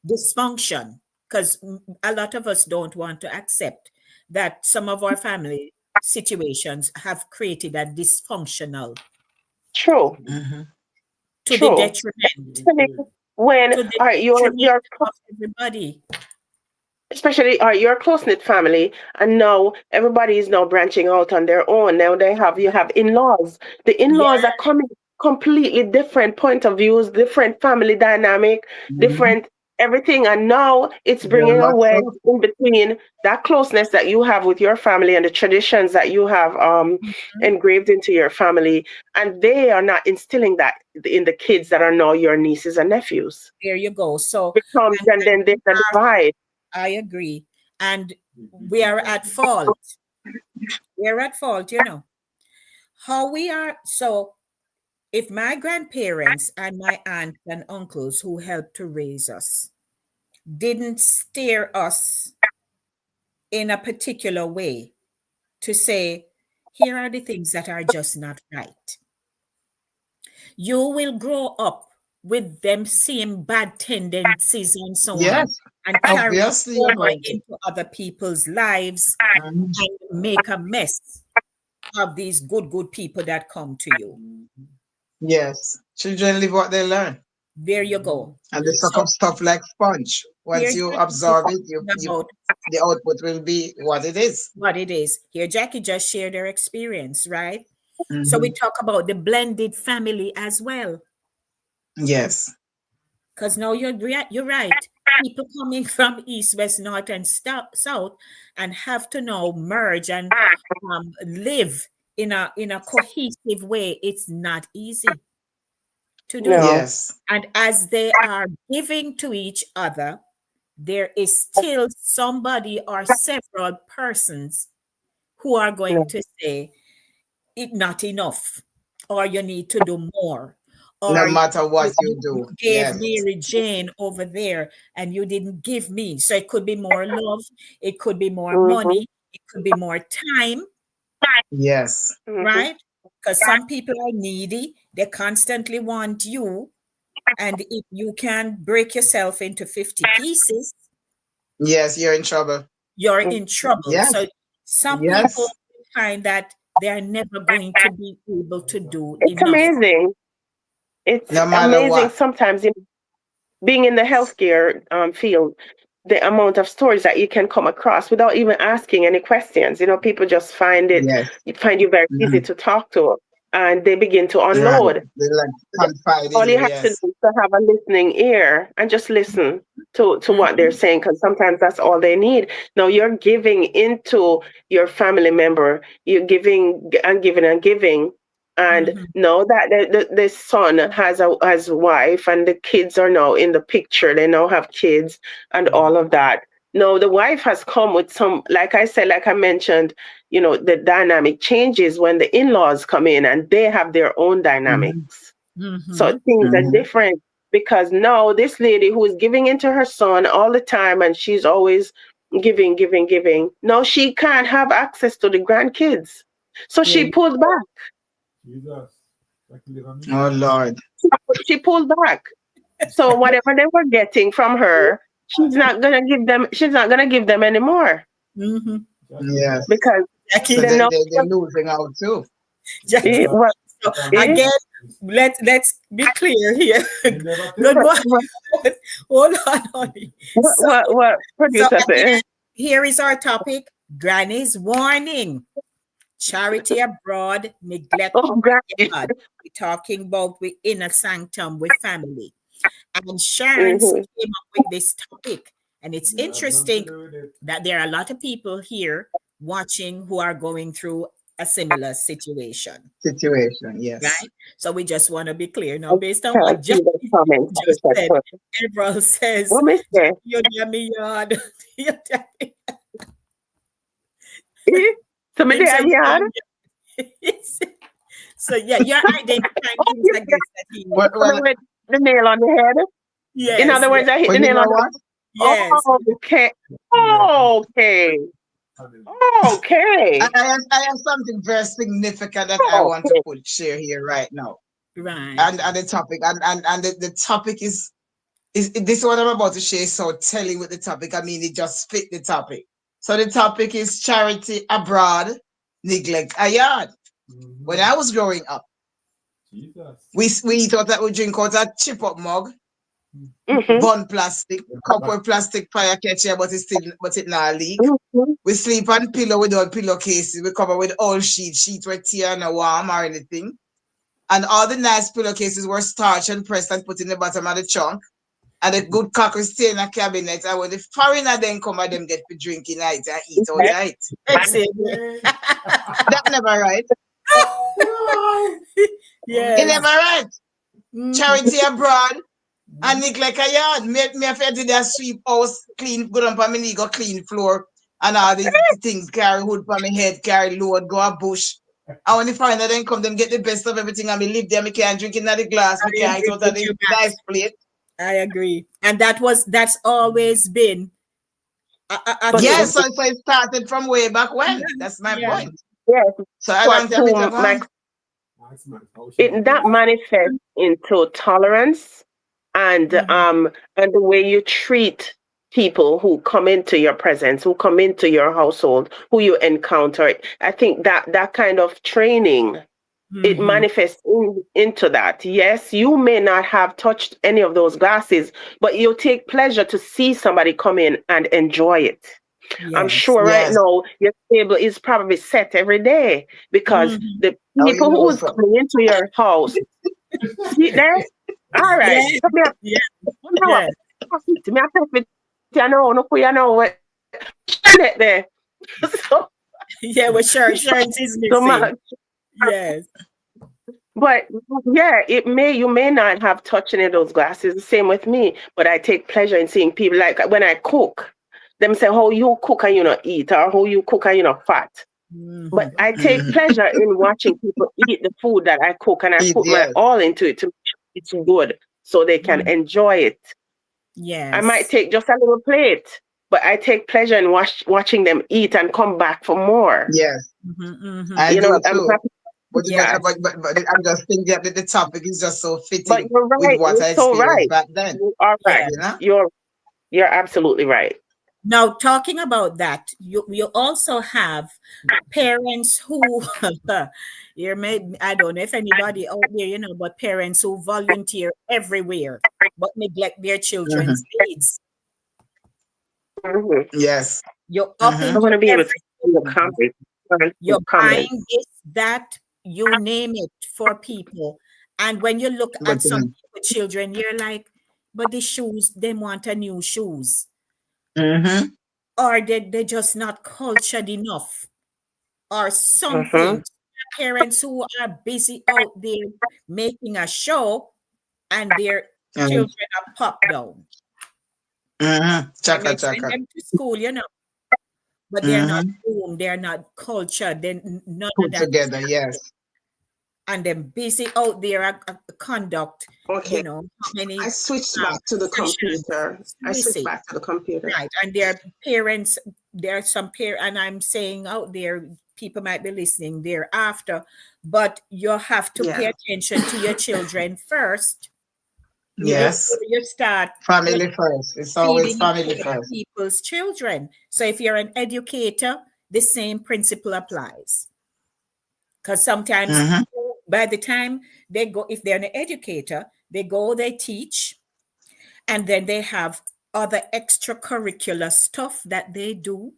dysfunction, because a lot of us don't want to accept that some of our family situations have created a dysfunctional True. Mm-hmm. to the True. detriment, Especially when to the all right, detriment of everybody. especially your close knit family, and now everybody is now branching out on their own. Now you have in-laws. The Yeah. in-laws are coming completely different point of views, different family dynamic, Mm-hmm. different everything, and now it's Very bringing a much wedge so. in between that closeness that you have with your family and the traditions that you have Mhm. engraved into your family, and they are not instilling that in the kids that are now your nieces and nephews. There you go. So, Becomes, and, and then there's we a divide. I agree. And we are at fault. We're at fault. How we are. So, if my grandparents and my aunts and uncles who helped to raise us, didn't steer us in a particular way to say, here are the things that are just not right. You will grow up with them same bad tendencies and so on, Yes, and carry it obviously you're over going to. into other people's lives Mhm. and make a mess of these good people that come to you. Yes, children live what they learn, There you go. and they suck So up stuff like sponge. here Once you Jackie is absorb it, talking about the output will be what it is. what it is. Here Jackie just shared her experience, right? So we Mhm. talk about the blended family as well. Yes, Because now you're right. People coming from east, west, north, and south, and have to now merge and live in a cohesive way. It's not easy to do. No. yes, And as they are giving to each other, there is still somebody or several persons who are going No. to say it not enough, or you need to do more, no or matter what you you do. gave Yes, Mary Jane over there and you didn't give me. So it could be more love, it could be more Mm-hmm. money, it could be more time, yes, Mm-hmm. right? Because some people are needy, they constantly want you. And if you can break yourself into 50 pieces, yes, you're in trouble. you're in trouble. Yes, So some people yes, find that they're never going to be able to do It's enough. amazing. It's no matter amazing what. sometimes being in the healthcare field, the amount of stories that you can come across without even asking any questions. People just Yes, find you very easy mhm, to talk to, and they begin to right. unload. They like confide All in you you. have to do Yes, is to have a listening ear and just listen to what they're Mhm, saying, because sometimes that's all they need. Now you're giving into your family member, you're giving and giving and giving. And mhm, know that the son has a wife, and the kids are now in the picture. They now have kids and all of that. No, the wife has come with some, like I said, like I mentioned, the dynamic changes when the in-laws come in and they have their own mhm, dynamics. So mhm, things are mhm, different, because now this lady who is giving into her son all the time, and she's always giving, giving, giving. No, she can't have access to the grandkids. So there she you pulled back. Jesus. Like a little me. oh Lord. She pulled back. So whatever they were getting from her, she's not gonna give them anymore, mhm. Jackie, Yes. because Jackie, So they know they're losing out too. Jackie. Jackie, what So eh, again, let's be clear here. you never Good tell. morning. Hold on, honey. So, what so producer again, said. here is our topic: Granny's warning. Charity abroad, neglect Oh God. backyard. We're talking about we inner sanctum with family. And Sharon Hmm. came up with this topic. And it's Yeah, I've done to interesting do with it. that there are a lot of people here watching who are going through a similar situation, Situation. Yes. right? So we just want to be clear now, I based on can't what see the Jackie comments. just said. Everyone says, What me say? you're near me yard. You're near Eh? Somebody him say have you're yard? near- So yeah, you're identifying Oh, things, I guess, that he Well, needs. in other well, words, the nail on the head. In Yes, other yes, words, I hit well, the you nail on know the what? yes. Oh, okay. Yeah, Okay. family. Okay. I have something very significant that I want to Okay. share here right now. Right. And the topic and the topic is this what I'm about to share is so telling with the topic. I mean, it just fit the topic. So the topic is charity abroad, neglect a yard. When Mm-hmm. I was growing up, Jesus. we thought that we drink out a chip up mug, Mm-hmm. bun plastic, cup But with plastic fire catch here, but it not leak. Mm-hmm. We sleep on pillow without pillowcases. We cover with old sheet were tear and warm or anything. And all the nice pillowcases were starched and pressed and put in the bottom of the trunk. And the good cockle stay in a cabinet. And when the foreigner then come and them get to drink in night and eat all night. That's it. okay. That never right. Why? It Yes. never right. Mhm. Charity abroad and Nick like a yard. Me have to do that sweep house, clean, go down for me knee, go clean floor. And all the things, carry hood for my head, carry load, go a bush. And when the foreigner then come, them get the best of everything and me live there, me can't drink in the glass, me I can't eat agree out of with the you, nice Max. plate. I agree. And that's always been a But Yes, thing. so it started from way back when. That's my Yeah. point. yes, So a long what time it to ago. that manifests into tolerance and the way you treat people who come into your presence, who come into your household, who you encounter. I think that kind of training, it Mhm. manifests into that. Yes, you may not have touched any of those glasses, but you take pleasure to see somebody come in and enjoy it. I'm Yes. sure right Yes. now your table is probably set every day because Mhm. the Oh, you people know who is so. coming into your house, see there? All right. Yeah. Come here. Yeah. You know what? Yeah. Me a perfect, you know, no, you know what? Shine it there. So, Yeah. Well, Sharon is so missing. much. Yes. But yeah, you may not have touched any of those glasses. The same with me. But I take pleasure in seeing people like when I cook, them say, how you cook and you not eat, or how you cook and you not fat. But Mhm. I take Mhm. pleasure in watching people eat the food that I cook, and I put my Yes. all into it to make sure it's good so they can Mhm. enjoy it. I might Yes. take just a little plate, but I take pleasure in watching them eat and come back for more. Yes. Mhm. Mhm. I You know, do I'm too. happy. But, Yes. but, but, but I'm just thinking that the topic is just so But fitting you're with right. what You're I so experienced right. back then. You are right. Yeah. You know? You're absolutely right. Now, talking about that, you also have parents who you may I don't know if anybody out there, but parents who volunteer everywhere but neglect their children's Hmm. needs. Hmm. Yes. You're up Hmm. I into want to be able to see your everything. comments. You're Comments. buying this, that, you name it for people. And when you look But at some people, children, you're like, but the shoes, they want a new shoes. hmm Or they just not cultured enough or Mm-hmm. something. Parents who are busy out there making a show and their hmm children are popped down. They Chaka may send chaka. them to school, but they're not Hmm. home, they're not cultured, then none of Put that is together. Yes. and then busy out there conduct, Okay. how many I switched back to the sessions. computer. I switched Seriously, back to the computer. right. And their parents, there are some parents, and I'm saying out there, people might be listening thereafter, but you have to pay Yeah. attention to your children first Yes. before you start Family first. It's always feeding family other first. people's children. So if you're an educator, the same principle applies. Because sometimes Hmm. by the time they go, if they're an educator, they go, they teach, and then they have other extracurricular stuff that they do.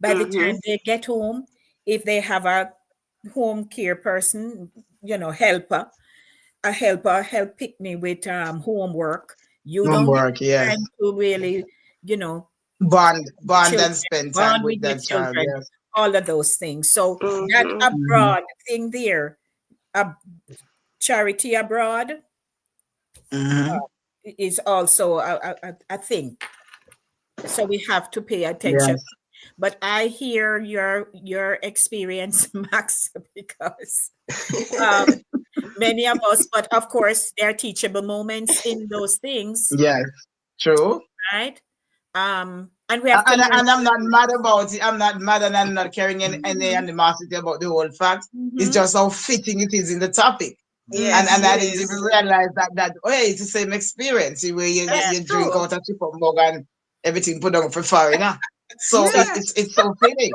By the Mm-hmm. time they get home, if they have a home care person, helper, help pick me with homework, you don't get Homework. Yes. time to really, you know, Bond children, and spend time bond with with your that child. children, Yes. all of those things. So that Mm-hmm. Hmm. abroad thing there, a charity abroad Hmm. is also a thing. So we have to pay attention. Yes. But I hear your experience, Max, because um, many of us, but of course, there are teachable moments in those things, Yes. True. right? And we have to learn. And I'm not mad about it. I'm not mad and I'm not carrying any Mhm, animosity about the whole fact. It's mhm, just how fitting it is in the topic. Yes, And mhm. I it didn't even is. realize that oh, hey, it's the same experience where That's you drink true. out a chip of mug and everything put on for foreigner. So So Yes. it's so fitting.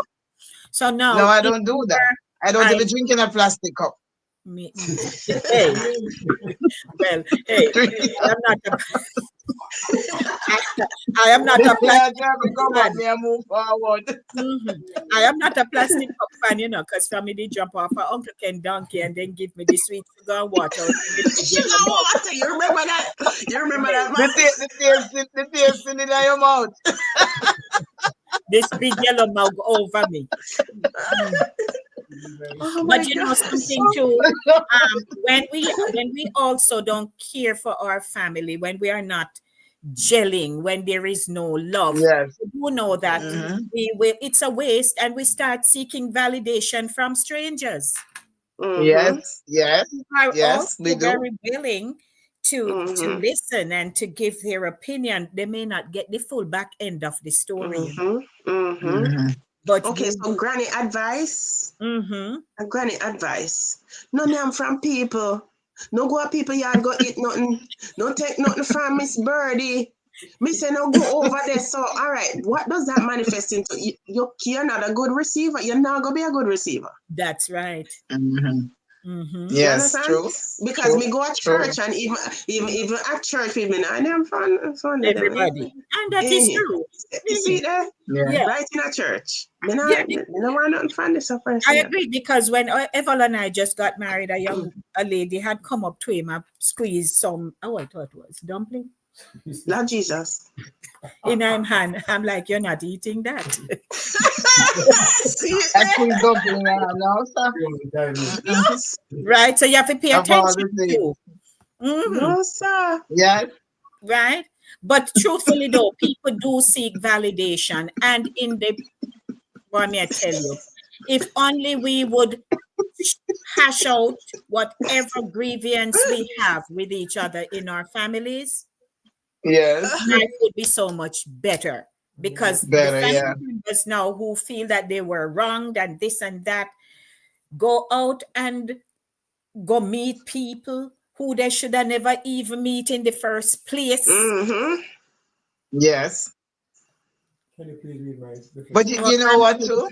so No, now I if don't do you that. were I don't I even drink in a plastic cup. hey, well, hey, I am not a I am not a Yeah, plastic tell me cup go back fan. me and move forward. Mhm. I am not a plastic cup fan, because family jump off a Uncle Ken donkey and then give me the sweet sugar and water out in the big Sugar yellow mug. water. You remember that? You remember Hey, that, Max? The taste in your mouth. this big yellow mug over me. Mm. Oh But my gosh. something too, when we also don't care for our family, when we are not gelling, when there is no love, Yes. we do know that Hmm. it's a waste, and we start seeking validation from strangers Mm-hmm. Yes. Yes. who are Yes, we also do. very willing to listen and to give their opinion. They may not get the full back end of the story, you know. But Okay, so granny advice. A granny advice. No name from people. No go to people yard go eat nothing. No take nothing from Miss Birdie. Me say no go over there. So all right, what does that manifest into? You're not a good receiver. You're not gonna be a good receiver. That's right. You Yes, understand? true. Because True, me go to true. church and even at church with me, I am fun Everybody. And that is true. You see that? Yeah. Yeah. Right in a church. Me Yeah. no want nothing from this person. I agree, because when Eval and I just got married, a lady had come up to him and squeezed some, I thought it was dumpling Lord Jesus. in his hand. I'm like, you're not eating that. See Actually, dumpling now, sir. Yes. Right? So you have to pay Of all attention the to. No, sir. Yeah. Right? But truthfully, though, people do seek validation. And what may I tell you? If only we would hash out whatever grievance we have with each other in our families, Yes. life would be so much better. Because Better, the family yeah. members now who feel that they were wronged and this and that go out and go meet people who they should have never even meet in the first place. Yes. Can you please read my But you know what too?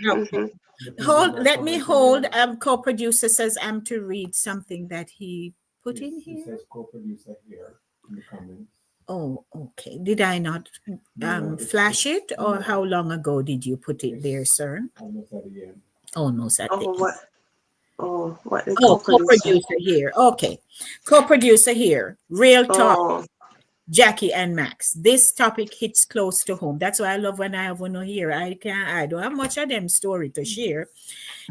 Let me hold. Co-producer says I'm to read something that he put in It here. says co-producer here in the comments. Oh, okay. Did I not No, flash it, or no. how long ago did you put it there, sir? Almost at the end. Almost at the end. What? Oh, what the Co-producer here. Okay. Co-producer here. Real talk. Oh, Jackie and Max. This topic hits close to home. That's why I love when I have one here. I don't have much of them story to share.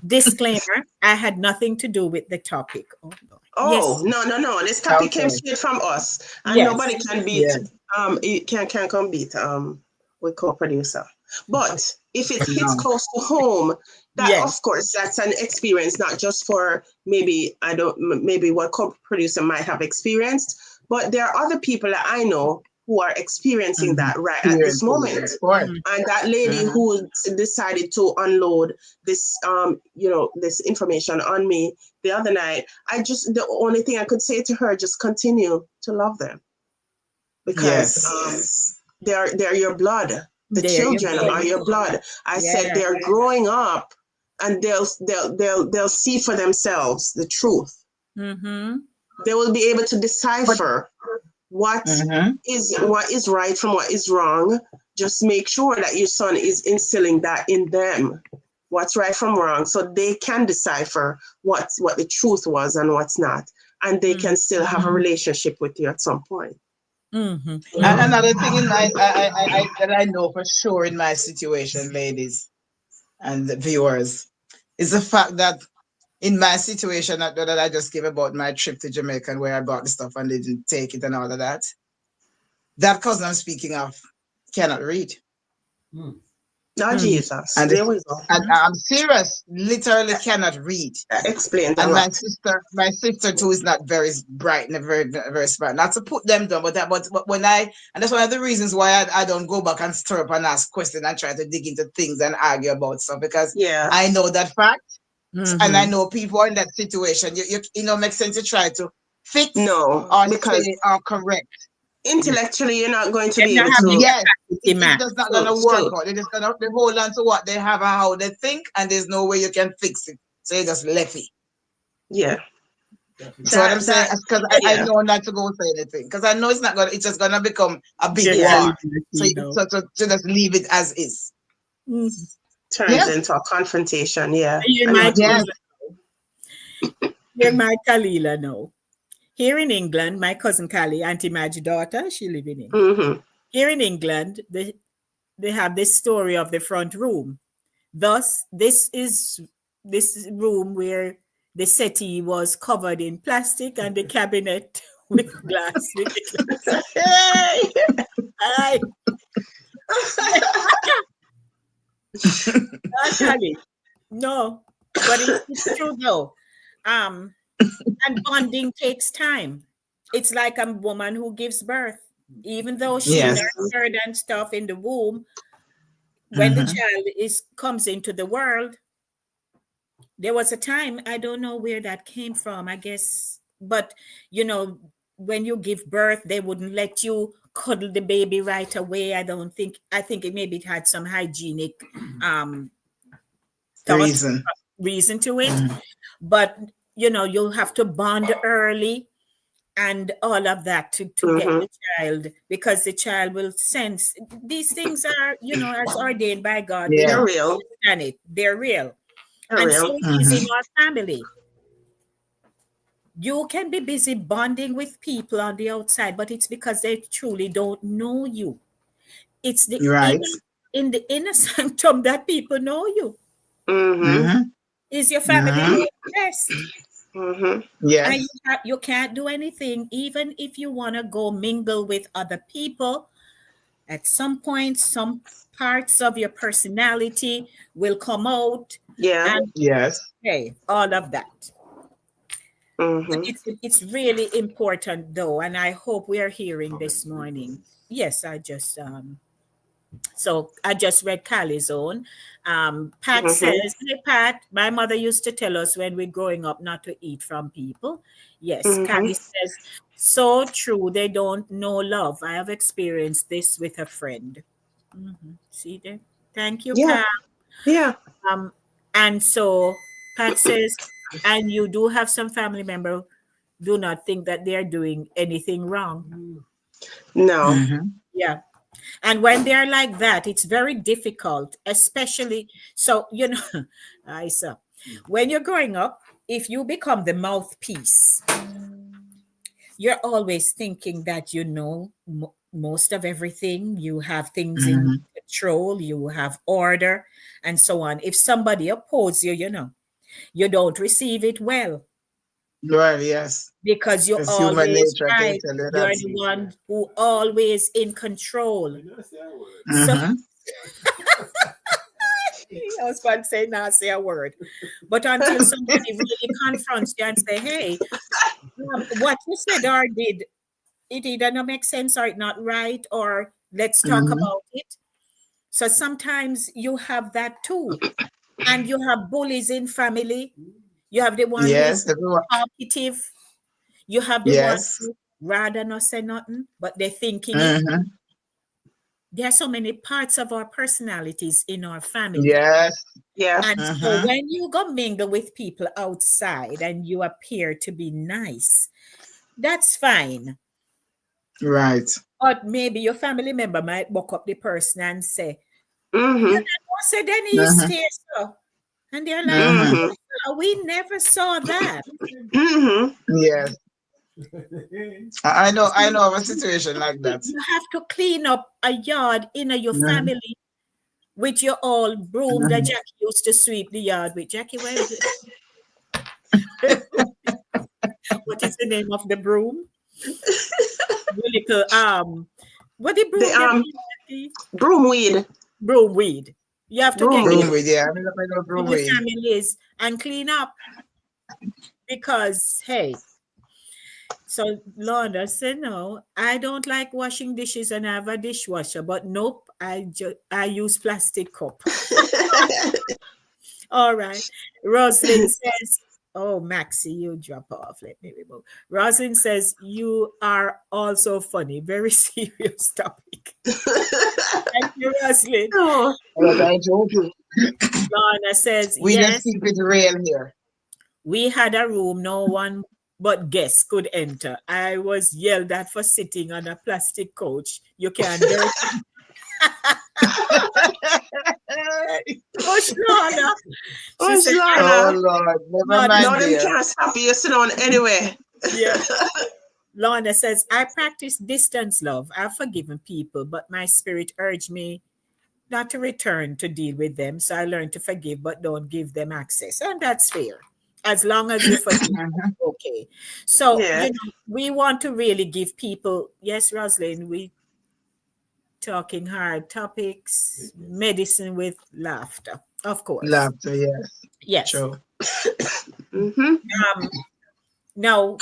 Disclaimer, I had nothing to do with the topic. oh, Yes. no. This topic came Okay. straight from us. And Yes. nobody can beat Yes. it can come beat with co-producer. But if it hits No. close to home, that Yes. of course that's an experience, not just for maybe what co-producer might have experienced, but there are other people that I know who are experiencing that right at this moment. Of course. And that lady who decided to unload this this information on me the other night, the only thing I could say to her, just continue to love them, because they're your blood. The children are your blood. I said they're growing up, and they'll see for themselves the truth. They will be able to decipher what is right from what is wrong. Just make sure that your son is instilling that in them, what's right from wrong, so they can decipher what the truth was and what's not, and they can still have a relationship with you at some point. Another thing in my that I know for sure in my situation, ladies and the viewers, is the fact that in my situation that I just gave about my trip to Jamaica, and where I bought the stuff and they didn't take it and all of that, that cousin I'm speaking of cannot read. Jesus. And There we go. And I'm serious, literally cannot read. Explain that. And my sister too is not very bright and very, very smart. Not to put them down, but when and that's one of the reasons why I don't go back and stir up and ask questions and try to dig into things and argue about stuff, because I know that fact. And I know people are in that situation. You know, makes sense to try to fix or because say or correct. Intellectually, you're not going to be able to. Yes, it's just not going to work out. They're just going to hold on to what they have and how they think, and there's no way you can fix it. So you just left it. Yeah. So what I'm saying, because I know not to go say anything, because I know it's not going. It's just going to become a big war. So to just leave it as is. Turns into a confrontation. Yeah. You're my Kalila now. Here in England, my cousin Callie, Auntie Madge's daughter, she lives in England. Here in England, they have this story of the front room. Thus, this is this room where the settee was covered in plastic and the cabinet with glass. Hey! Callie. No, but it's true though. And bonding takes time. It's like a woman who gives birth. Even though she Yes. nurtured and stuff in the womb, when the Mm-hmm. child comes into the world, there was a time, I don't know where that came from, I guess, but you know, when you give birth, they wouldn't let you cuddle the baby right away. I think it had some hygienic um thought Reason. reason to it. Mm-hmm. But you know, you'll have to bond early and all of that to get Mm-hmm. the child, because the child will sense these things are, you know, as ordained by God. They Yeah. They're will real. understand it. They're real. They're And so real. it is in Mm-hmm. our family. You can be busy bonding with people on the outside, but it's because they truly don't know you. It's Right. in the inner sanctum that people know you. Mm-hmm. Mm-hmm. Is your family Mm-hmm. know you best? Mm-hmm. And Yes. you can't do anything, even if you want to go mingle with other people. At some point, some parts of your personality will come out, Yeah. and Yes. hey, all of that. But Mm-hmm. it's really important though, and I hope we are hearing this morning. Yes, I just read Callie's own. Pat Mm-hmm. says, "Hey Pat, my mother used to tell us when we're growing up not to eat from people." Yes, Mm-hmm. Callie says, "So true. They don't know love. I have experienced this with a friend." See there? Thank you, Yeah. Pat. Yeah. Um, and so Pat says, and you do have some family member do not think that they're doing anything wrong. No. Mm-hmm. Yeah. And when they're like that, it's very difficult, especially so, you know, Isa, when you're growing up, if you become the mouthpiece, you're always thinking that you know most of everything. You have things in Mm-hmm. control, you have order, and so on. If somebody opposes you, you know, you don't receive it well Well, yes. because you're It's human always nature, I can right. tell you You're that. the one who always in control. So Mm-hmm. I was about to say not say a word. But until somebody really confronts you and say, hey, what you said or did, it either not make sense or it not right, or let's talk Mm-hmm. about it. So sometimes you have that too. And you have bullies in family. You have the one who is Yes. Everyone. talkative. You have the one Yes. who rather not say nothing, but they're thinking it. Mm-hmm. There are so many parts of our personalities in our family. Yes. Yeah. And so Mm-hmm. when you go mingle with people outside and you appear to be nice, that's fine. Right. But maybe your family member might walk up the person and say, you Mm-hmm. never said any you Mm-hmm. stay so. And they're like, Mm-hmm. Mm-hmm. "Oh, we never saw that." Mm-hmm. Yes. I know of a situation like that. You have to clean up a yard in your Mm-hmm. family with your old broom that Mm-hmm. Jackie used to sweep the yard with. Jackie, where is it? What is the name of the broom? The little what the The broom them call, Jackie? broomweed. Broom weed. You have to get Broomweed. Broomweed, yeah. I know in the broomweed. families and clean up because hey, so Lorna said no, I don't like washing dishes and I have a dishwasher, but nope, I use plastic cup. All right. Rosalind says, oh, Maxie, you drop off. Let me remove. Rosalind says, you are also funny. Very serious topic. Thank you, Rosalind. Oh. But I told you, Lorna says, we just yes, keep it real here. we had a room no one but guests could enter. I was yelled at for sitting on a plastic couch. You can dirty. Push Lorna. She Oh, said, Oh Lana. Lord, never Lorna, mind No, them dear. can't stop you sit down anyway. yeah. Lorna says, I practice distance love. I've forgiven people, but my spirit urged me not to return to deal with them. So I learned to forgive, but don't give them access. And that's fair. As long as you forgive, Mhm. okay. So, Yeah. you know, we want to really give people, yes, Rosalind, we talking hard topics, medicine with laughter, of course. Laughter, yes. Yes. True. Mm-hmm. Now,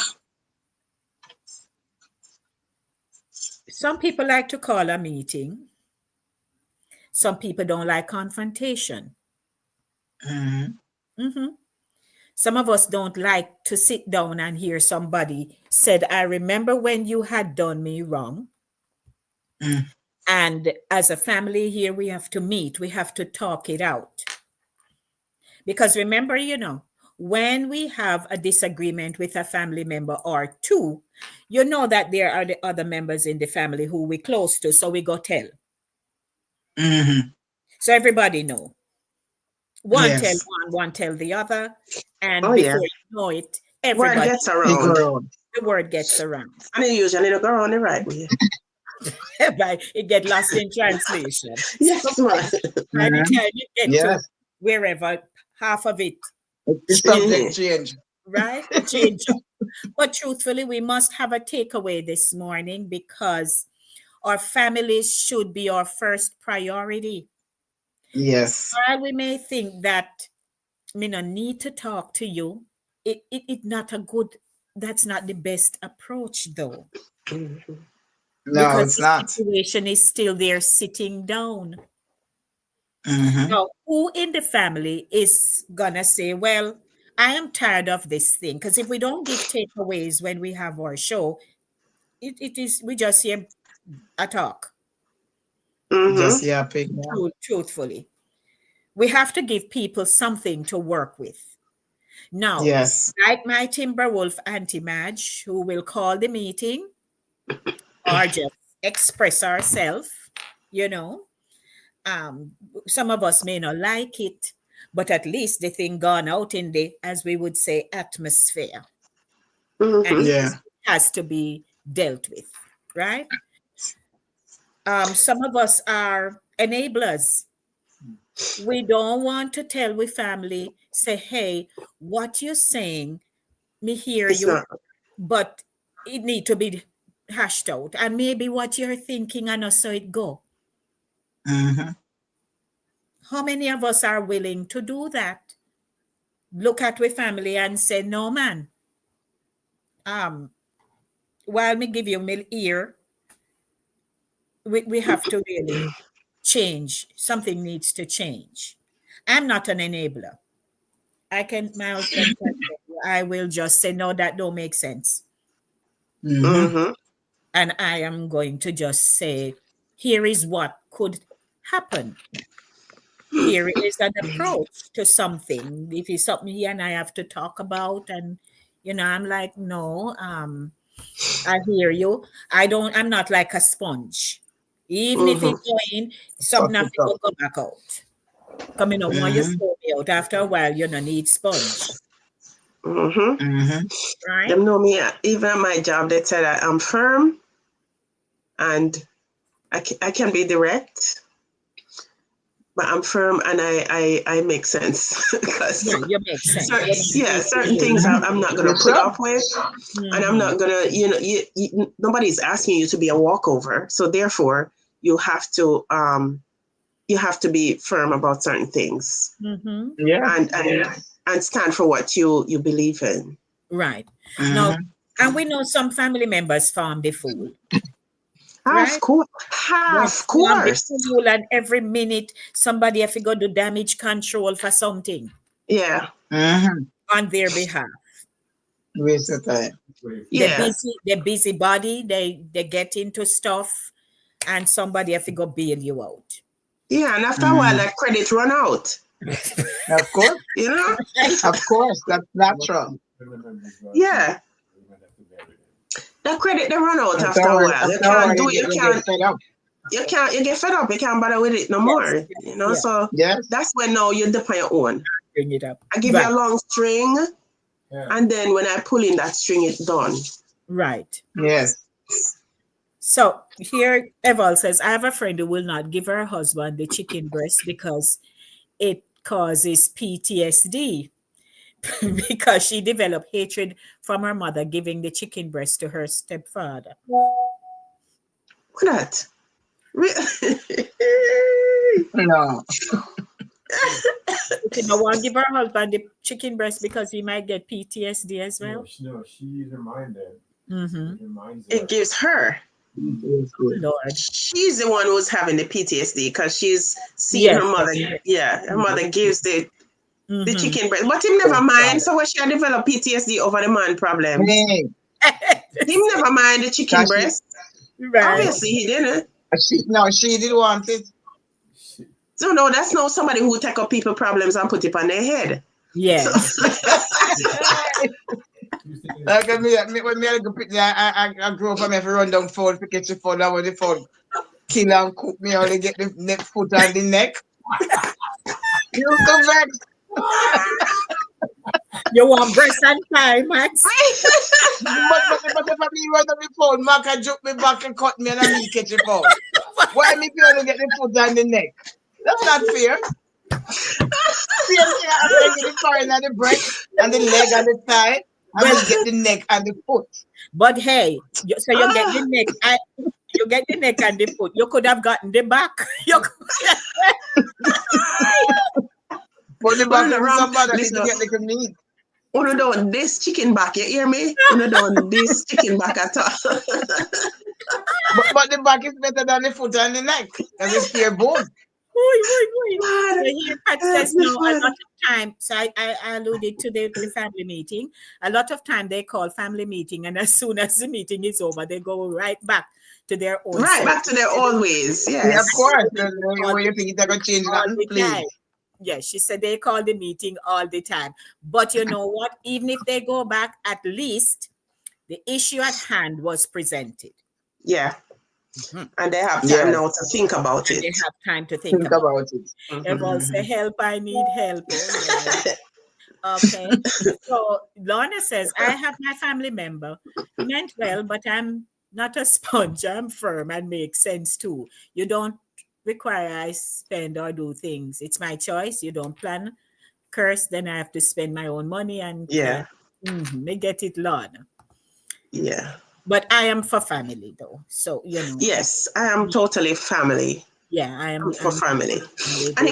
Some people like to call a meeting. Some people don't like confrontation. Mm-hmm. Mhm. Some of us don't like to sit down and hear somebody said, I remember when you had done me wrong. Mm. And as a family here, we have to meet, we have to talk it out. Because remember, when we have a disagreement with a family member or two, you know that there are the other members in the family who we close to, so we go tell. Mm-hmm. So everybody know. One tell Yes. one tell the other, and Oh yeah. before you know it, Word everybody, gets Big around. road. the word gets around. And it usually don't go around the right way. Right? It get lost in translation. Yes, man. By the Mm-hmm. time you get to Yes. wherever, half of it, The subject change. right? It change up. But truthfully, we must have a takeaway this morning because our families should be our first priority. Yes. While we may think that me no need to talk to you, it not a good, that's not the best approach though. Mhm. No, Because it's the not. situation is still there sitting down. Mm-hmm. Now, who in the family is gonna say, well, I am tired of this thing? Because if we don't give takeaways when we have our show, it is we just hear a talk. Just Mhm. yapping. Yeah. Truthfully. We have to give people something to work with. Now, Yes. like my Timberwolf Auntie Madge, who will call the meeting or just express ourselves, you know. Um, some of us may not like it, but at least the thing gone out in the, as we would say, atmosphere. And Mhm. Yeah. it has to be dealt with, right? Some of us are enablers. We don't want to tell we family, say, hey, what you're saying, me hear It's you, not. but it need to be hashed out. And maybe what you're thinking and so it go. Mm-hmm. How many of us are willing to do that? Look at we family and say, no man. Um, while me give you my ear, we have to really change. Something needs to change. I'm not an enabler. My husband can tell you, I will just say, no, that don't make sense. Mm-hmm. Mhm. And I am going to just say, here is what could happen. Here is an approach to something. If it's something he and I have to talk about, and I'm like, no, I hear you. I'm not like a sponge. Even if Mhm. it's going, Suck something have it to up. go back out. Come in, when you Mm-hmm. throw me out, after a while, you don't need sponge, Mhm. Mm-hmm. right? Them know me. Even at my job, they said I'm firm and I can be direct, but I'm firm and I make sense because Yeah, you make sense. certain, You're not yeah, certain easy. things Mm-hmm. I'm not gonna You put should. up with, and I'm Mhm. not gonna, nobody's asking you to be a walkover, so therefore you have to be firm about certain things Mhm. Yeah. and stand for what you believe in. Right. Now, Mm-hmm. and we know some family members farm the fool, Half right? course, They half farm the course, fool, and every minute somebody have to go do damage control for something yeah, Mm-hmm. on their behalf. Waste of time. yeah, They're busybody, they get into stuff, and somebody have to go bail you out. yeah, and after a while, Mm. that credit run out, Of course. you know, Of course. That's natural. yeah. That credit they run out after a while. You After a while, can't do it. you get fed up. You get fed up. You can't bother with it no Yes, more. yeah, So Yes. that's when now you dip on your own. bring it up. I give you Right, a long string, and then when I pull in that string, it's done. right. Yes. So here, Eval says, I have a friend who will not give her husband the chicken breast because it causes PTSD because she developed hatred from her mother giving the chicken breast to her stepfather. What that? No. She don't want to give her husband the chicken breast because he might get PTSD as well. No, she's reminded. Mm-hmm. It reminds It her. gives her Lord. She's the one who's having the PTSD because she's seeing her mother. Yeah, her mother gives the chicken breast, but him never mind. So when she develop PTSD over the man problems, Hey, him never mind the chicken breast. Right. Obviously, he didn't. she did want it. So no, that's not somebody who take up people problems and put it on their head. Yes. Like when I go pick I grew up and I have to run down phone to catch the phone. I want the phone kill and cook me, only get the neck foot on the neck. You come back. You want breast and thigh, Max? But if I be right on the phone, Mark can joke me back and cut me and I me catch the phone. Why me only get the foot on the neck? That's not fair. Same thing I get the foreign and the breast and the leg and the thigh. And we get the neck and the foot. But hey, so you get the neck. You get the neck and the foot. You could have gotten the back. But the back is somebody need to get the meat. Uno don't this chicken back, you hear me? Uno don't this chicken back at all. But the back is better than the foot and the neck. Because it's pure bone. So here Pat says no, a lot of time. So I alluded to the family meeting. A lot of time they call family meeting, and as soon as the meeting is over, they go right back to their own back to their old ways. Yes. Yeah, of course. You think they're gonna change nothing, please. Yeah, she said they call the meeting all the time. But you know what? Even if they go back, at least the issue at hand was presented. Yeah. And they have time now to think about it. They have time to think about it. Everyone say, help, I need help. Okay. So Lorna says, I have my family member. Meant well, but I'm not a sponge. I'm firm and make sense too. You don't require I spend or do things. It's my choice. You don't plan. Curse, then I have to spend my own money and me get it, Lorna. Yeah. But I am for family though. So, you know. Yes, I am totally family. Yeah, I'm for family. And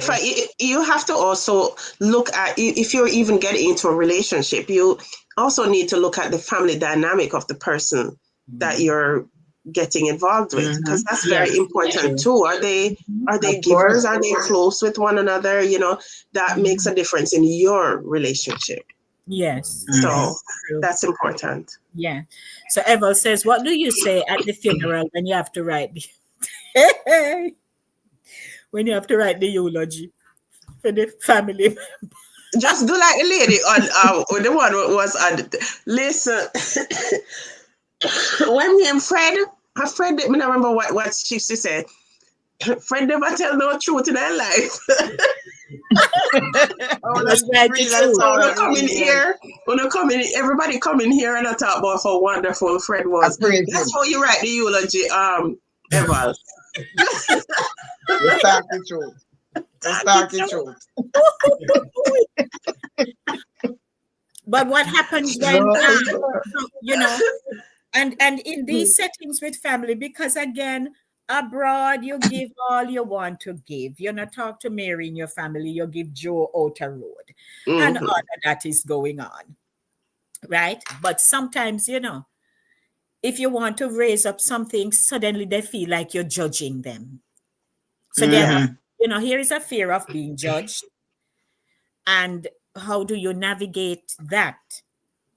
you have to also look at, if you're even getting into a relationship, you also need to look at the family dynamic of the person that you're getting involved with, because that's very important too. Are they givers? Are they close with one another? You know, that makes a difference in your relationship. Yes. So that's important. Yeah. So Evel says, what do you say at the funeral when you have to write when you have to write the eulogy for the family? Just do like a lady on the one who was on. Listen, when me and Fred, her friend, I don't remember what she said. Fred never tell no truth in her life. Everybody come in here and talk about how wonderful Fred was. That's how you write the eulogy, Eval. Let's talk the truth. Let's talk the truth. But what happens when you know, and in these settings with family, because again, abroad, you give all you want to give. You not talk to Mary in your family, you give Joe outer road. And all of that is going on. Right? But sometimes, you know, if you want to raise up something, suddenly they feel like you're judging them. So then, you know, here is a fear of being judged. And how do you navigate that?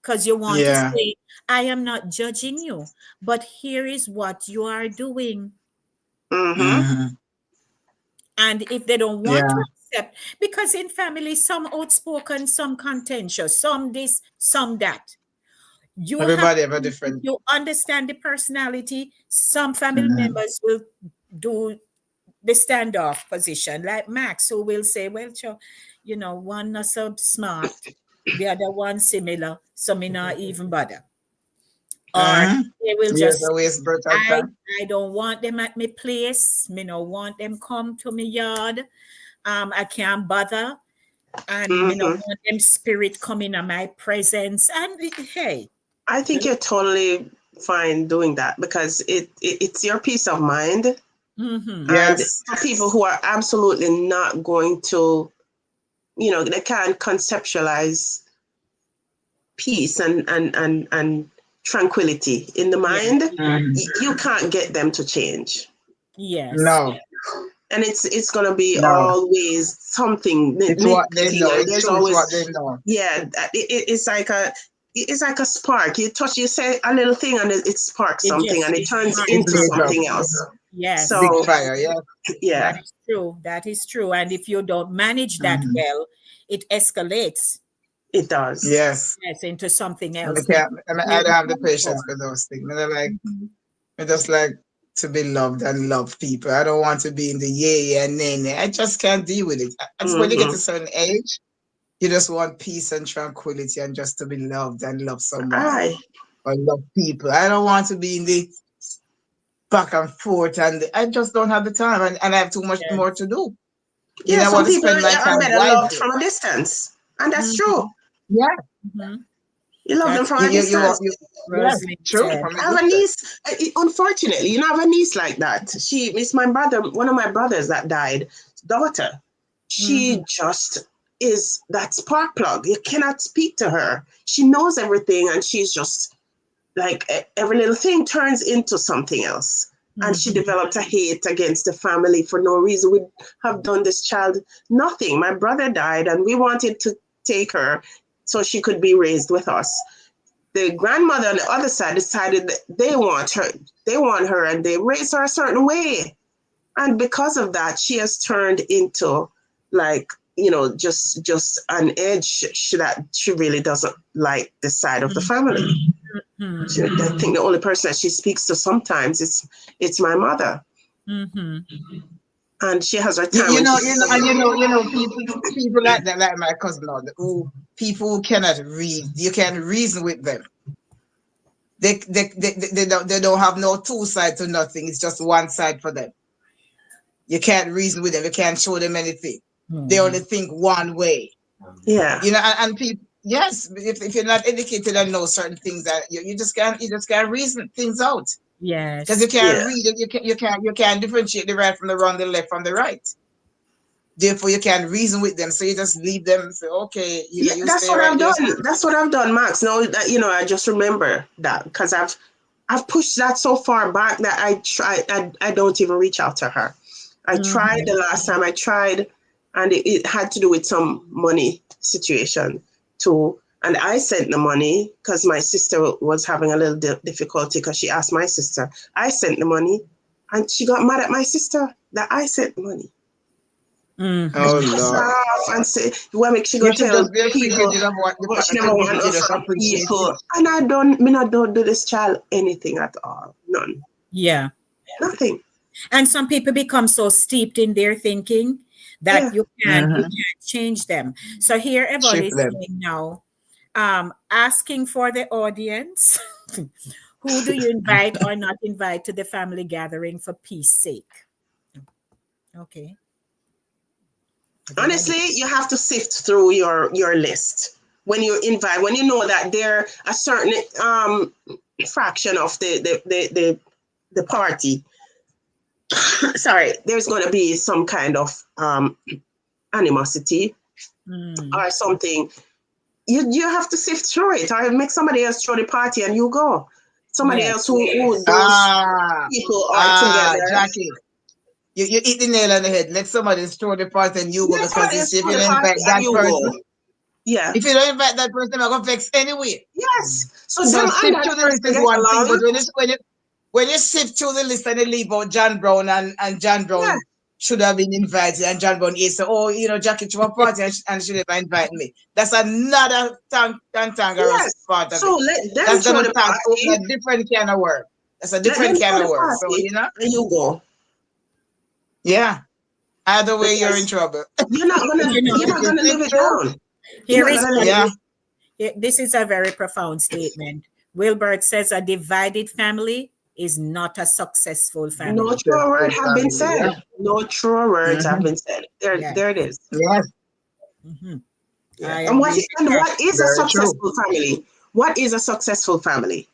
Because you want to say, I am not judging you, but here is what you are doing. And if they don't want to accept, because in family, some outspoken, some contentious, some this, some that. Everybody have a different. You understand the personality. Some family members will do the standoff position, like Max, who will say, well, you know, one not so smart, the other one similar, so me not even bother. Or they will just, I don't want them at my place. Me no want them come to my yard. I can't bother. And me no want them spirit coming in my presence. And hey. I think you're totally fine doing that because it's your peace of mind. And for people who are absolutely not going to, you know, they can't conceptualize peace and tranquility in the mind, Mhm. you can't get them to change. Yes. No, And it's gonna be no. always something It's what they nitpicking, know. and It's there's true. It's always what they know. it's like a spark. You touch, you say a little thing, and it sparks It something, just and it it turns It into blaze up. something else. yes. Big So fire. Yeah. yeah, That is true. That is true. And if you don't manage that Mhm. well, it escalates, it does. Yes. yes, into something And I else. can't. I Very don't have the powerful. patience for those things. I like. Mhm. I just like to be loved and love people. I don't want to be in the yeah and nay nay. I just can't deal with it. It's when you get to Mm-hmm. a certain age, you just want peace and tranquility and just to be loved and love someone Aye. or love people. I don't want to be in the back and forth, and I just don't have the time, and I have too much more Yes. to do. Yeah, I want some to people spend my are time better loved wisely. from a distance, and that's true. Mhm. Yeah, Mhm. You love them That's from you a you you, distance. want- you yeah, Rosalind true said. from a I have a distance. niece. Unfortunately, you know, I have a niece like that. It's my brother, one of my brothers that died, daughter. She Mhm. just is that spark plug. You cannot speak to her. She knows everything, and she's just like every little thing turns into something else. And she Mhm. developed a hate against the family for no reason. We have done this child nothing. My brother died, and we wanted to take her so she could be raised with us. The grandmother on the other side decided that they want her, and they raised her a certain way. And because of that, she has turned into like, just an edge that she really doesn't like this side of the family. Mhm. I think the only person that she speaks to sometimes it's my mother. Mhm. And she has her You, time you when know, she's people like that, like my cousin, who people who cannot read. You can reason with them. They don't have no two sides to nothing. It's just one side for them. You can't reason with them. You can't show them anything. They only think one way. yeah. And people, yes, if you're not educated and know certain things, that you just can't reason things out because you Yes. can't Yeah. read it. You can't differentiate the right from the wrong, the left from the right. Therefore, you can't reason with them. So you just leave them and say, okay, Yeah, you that's stay what right I've there. done. That's what I've done, Max. Now that I just remember that because I've pushed that so far back that I don't even reach out to her. I tried Mhm. the last time I tried, and it had to do with some money situation too. And I sent the money because my sister was having a little difficulty because she asked my sister. I sent the money, and she got mad at my sister that I sent the money. And Oh Mhm. she cussed her Lord. off and say, "What make she go You should tell just be people appreciative of what the what fact she that never you want give. You her just from appreciate it. people?" And I don't do this child anything at all. None. Yeah. Nothing. And some people become so steeped in their thinking that Yeah. you can't change them. So here Yvonne Shift is them. saying now, asking for the audience, who do you invite or not invite to the family gathering for peace sake? Okay. Everybody. Honestly, you have to sift through your list when when you know that there a certain fraction of the party. Sorry, there's going to be some kind of animosity Mm. or something. You have to sift through it, or make somebody else throw the party and you go. Somebody Yes. else who those Ah, people are together. Jackie. You hit the nail on the head. Let somebody throw the part and you go, Let because somebody you else see, if throw you the don't party invite and that you go. person, Yeah. if you don't invite that person, I'm gonna vex anyway. Yes. So So them and sift that through the list person is get one thing, but along. when you sift through the list and you leave out John Brown, and John Yeah. Brown should have been invited, and John Brown is say, oh, Jackie to a party and she never invite me. That's another Yes. cantankerous part of So it. let them That's throw gonna the start open party. a different kind of work. That's a Let them different kind throw of the work. So party and you go. yeah. Either way, you're in Because trouble. you're not But gonna you you're know, not gonna live Sift it through. down. You're here not is gonna what live Yeah. this is a very profound statement. Wilbert says a divided family is not a successful no family. true word Successful have been family. said. Yeah. No true words have Mm-hmm. been said. There, Yeah. there it is. Yes. Mhm. Yeah. I And what agree is, with and that. what is a Very true. successful family? What is a successful family?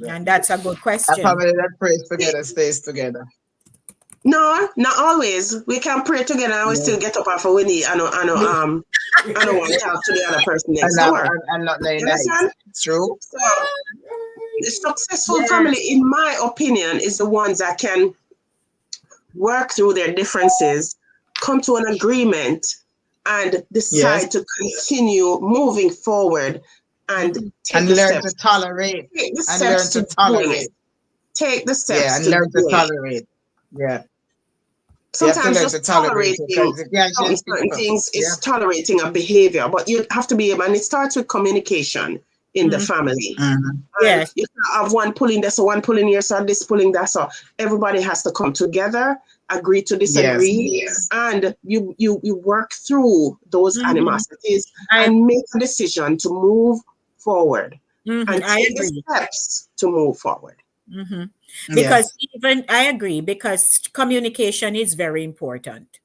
And that's a good A question. family that prays together stays together. No, not always. We can pray together and we Yeah. still get up after we need. I know. I don't want to talk to the other person And next not, door. and not You laying nice. understand? True. So the successful Yeah. family, in my opinion, is the ones that can work through their differences, come to an agreement, and decide Yes. to continue moving forward and take And the learn steps. to tolerate. Take the And learn steps to to do tolerate. it. Take the Yeah, steps and to learn to do it. tolerate. Yeah. You have to Sometimes learn to just tolerate because tolerating you can't change certain people. things Yeah. is tolerating a behavior, but you have to be able, and it starts with communication in the family. Mhm. And Yes. you can't have one pulling this, or one pulling here, so this pulling that. So everybody has to come together, agree to disagree, and you work through those animosities and make a decision to move forward and I take the agree. steps to move forward. Because Yes. even I agree, because communication is very important.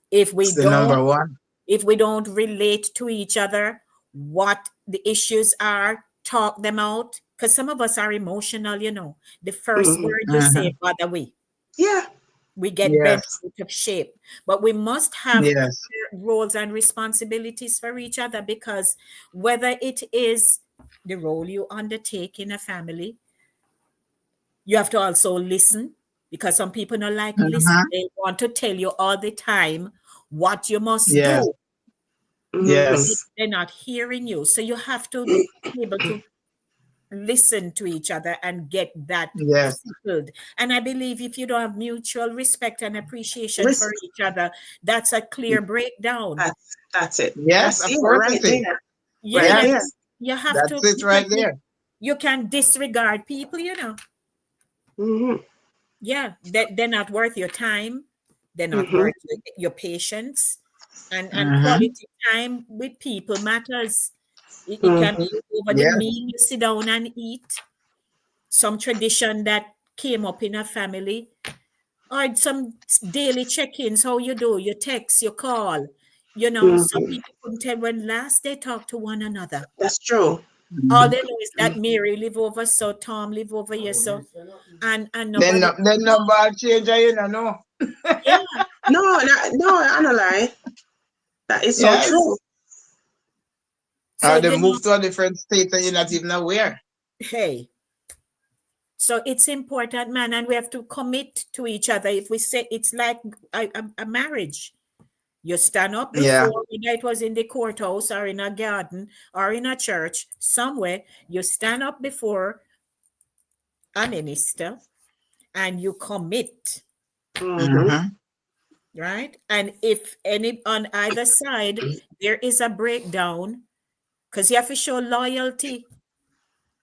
If we It's the number don't, one. if we don't relate to each other, what the issues are, talk them out. Because some of us are emotional, you know. The first Mhm. word you say bother we. Yeah. We get bent Yes. out of shape. But we must have Yes. clear roles and responsibilities for each other, because whether it is the role you undertake in a family, you have to also listen, because some people don't like listen. Mhm. They want to tell you all the time what you must Yes. do. Mhm. Yes. They're not hearing you. So you have to be able to listen to each other and get that Yes. settled. And I believe if you don't have mutual respect and appreciation for Listen, each other, that's a clear breakdown. that's it. Yes, That's of it course right it is. there. Yeah, Right yeah. there. Yes. You have That's to, it right there. you can disregard people, you know. Hmm. Yeah, they're not worth your time. They're not Hmm. worth your patience. And Mhm. quality time with people matters. It can Hmm. be over the Yes. meal you sit down and eat, some tradition that came up in a family, or some daily check-ins, how you do, you text, you call. You know, some Hmm. people couldn't tell when last they talked to one another. That's true. All Mhm. they know is that Mary live over, so Tom live over here, so and Then nobody. no, then no ball change, you know. Yeah. No, no, I don't lie. That is so Yes. true. So Or they you know, move to a different state and you're not even aware. hey. So it's important, man, and we have to commit to each other. If we say it's like a marriage, you stand up Yeah. before, whether it was in the courthouse or in a garden or in a church, somewhere, you stand up before a minister and you commit, Hmm. Mhm. right? And if any on either side there is a breakdown, because you have to show loyalty,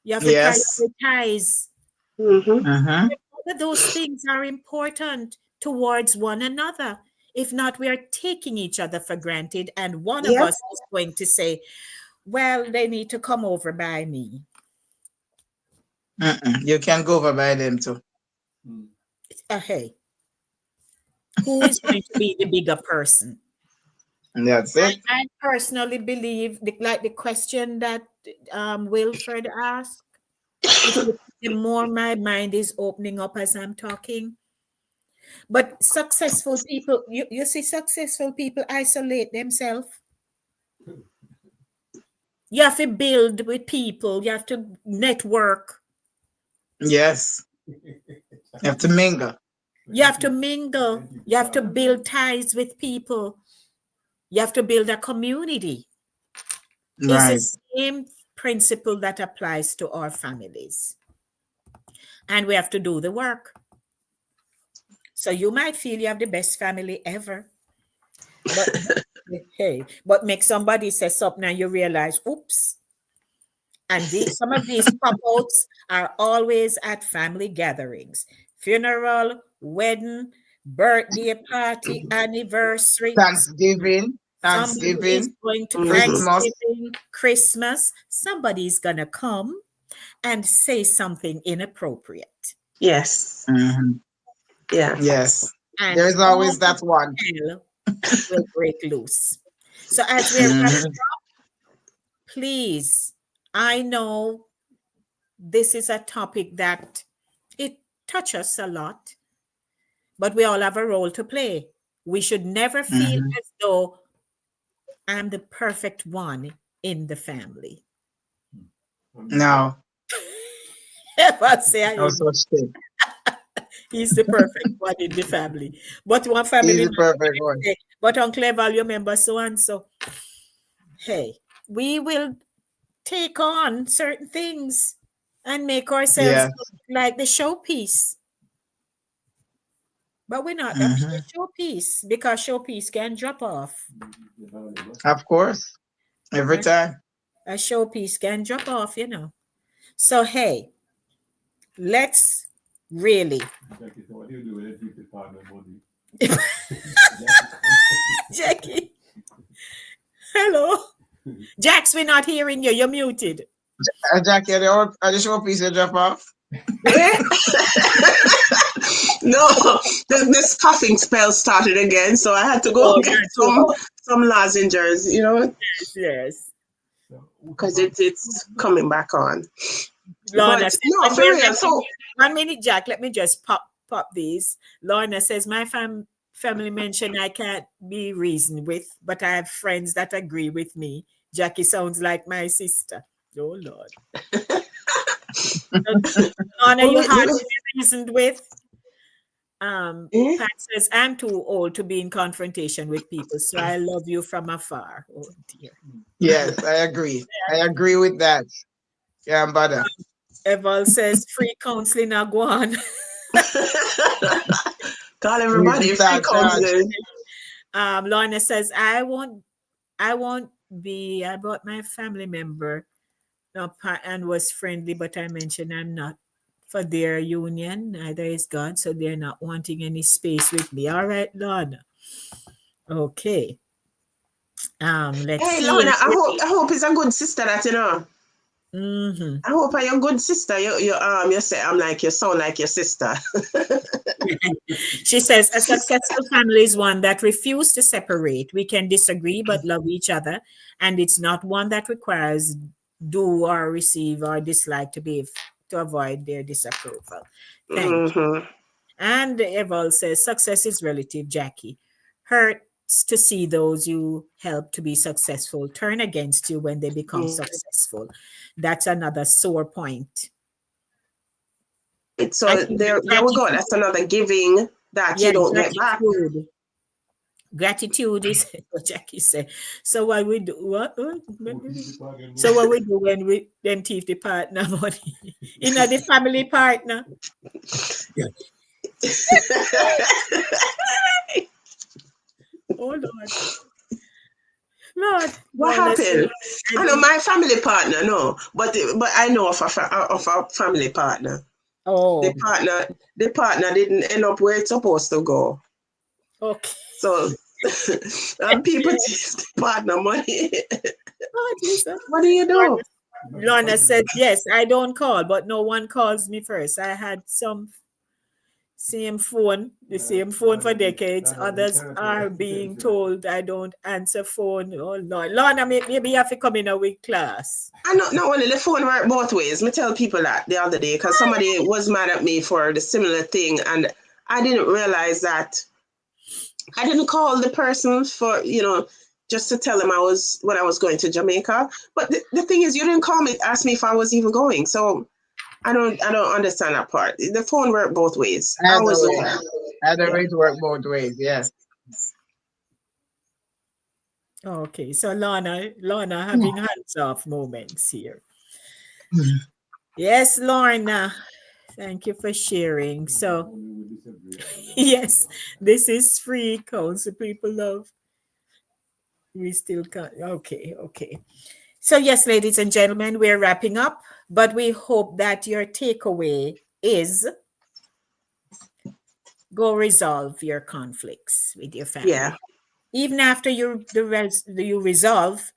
you have to Yes. prioritize. Hmm. Mhm. All of those things are important towards one another. If not, we are taking each other for granted, and one of Yep. us is going to say, well, they need to come over by me. You can go over by them too. Hey, who is going to be the bigger person? And that's it. I personally believe, like the question that Wilfred asked, the more my mind is opening up as I'm talking. But successful people, you see, successful people isolate themselves. You have to build with people, you have to network, Yes. You have to mingle. you have to mingle, you have to build ties with people, you have to build a community. It's the Right. same principle that applies to our families. And we have to do the work. So you might feel you have the best family ever, but hey, but make somebody say something and you realize, oops. And some of these pop-outs are always at family gatherings, funeral, wedding, birthday party, anniversary. Thanksgiving. Somebody is Thanksgiving. going to Hmm. Christmas. Thanksgiving, Christmas. Somebody's going to come and say something inappropriate. Yes. Mhm. Yeah. Yes. And There's all always that one. hell will break loose. So as we're wrapping Mhm. up, please, I know this is a topic that it touches us a lot, but we all have a role to play. We should never feel Mhm. as though I'm the perfect one in the family. No, Ever say I no am, such thing. he's the perfect one in the family. But one family He's the member perfect might one. say, but Uncle Eval, you remember so and so. Hey, we will take on certain things and make ourselves Yeah. look like the showpiece. But we're not a Hmm. showpiece because showpiece can drop off. Of course. Every A, time. a showpiece can drop off, you know. So, hey, let's really. Jackie, so what do you do when you give the partner money? Jackie, hello. Jax, we're not hearing you. You're muted. Jackie, are the showpiece you drop off? No, this coughing spell started again, so I had to go Oh, get you're too hot. some lozenges, you know, Yes. because it's coming back on. Lorna But says, no, when for we're real. wrapping So 1 minute, Jack, let me just pop these. Lorna says, my family mentioned I can't be reasoned with, but I have friends that agree with me. Jackie sounds like my sister. Oh, Lord. Lorna, you hard to be reasoned with? Pat says, I'm too old to be in confrontation with people, so I love you from afar. Oh, dear. Yes, I agree. I agree with that. Yeah, I'm bother. Eval says, free counseling, Aguan. call everybody free counseling. Lorna says, I won't be. I brought my family member and was friendly, but I mentioned I'm not for their union. Neither is God, so they're not wanting any space with me. All right, Lorna. Okay. Let's Hey, see. Lorna, I hope it's a good sister that you know. Mm-hmm. I hope you're a good sister. You say I'm like you sound like your sister. She says, a successful family is one that refuses to separate. We can disagree but love each other, and it's not one that requires do or receive or dislike to avoid their disapproval. Thank you. Mm-hmm. And Eval says, success is relative, Jackie. Hurts to see those you help to be successful turn against you when they become successful. That's another sore point. So there we go. That's another giving that you don't get back. Gratitude is what Jackie said. So what we do? What? So what we do when we them thief the partner money? You know, the family partner. Oh Lord. Lord. What happened? I know my family partner, no, but I know of a family partner. Oh. The partner didn't end up where it's supposed to go. Okay. So and people take the partner money. Oh, Jesus. What do you do? Lorna said, yes, I don't call, but no one calls me first. I had the same phone for decades. Others are being told I don't answer phone. Oh, Lord. Lorna, maybe you have to come in a week class. I know not only the phone work both ways. Me tell people that the other day because somebody was mad at me for the similar thing, and I didn't realize that I didn't call the person for, just to tell him when I was going to Jamaica. But the thing is, you didn't call me, ask me if I was even going. So I don't understand that part. The phone worked both ways. Either way it work both ways, yes. Okay, so Lorna having hands-off moments here. Yes, Lorna. Thank you for sharing. So, yes, this is free counsel people love. We still can't. Okay. So, yes, ladies and gentlemen, we're wrapping up, but we hope that your takeaway is go resolve your conflicts with your family. Yeah. Even after you resolve,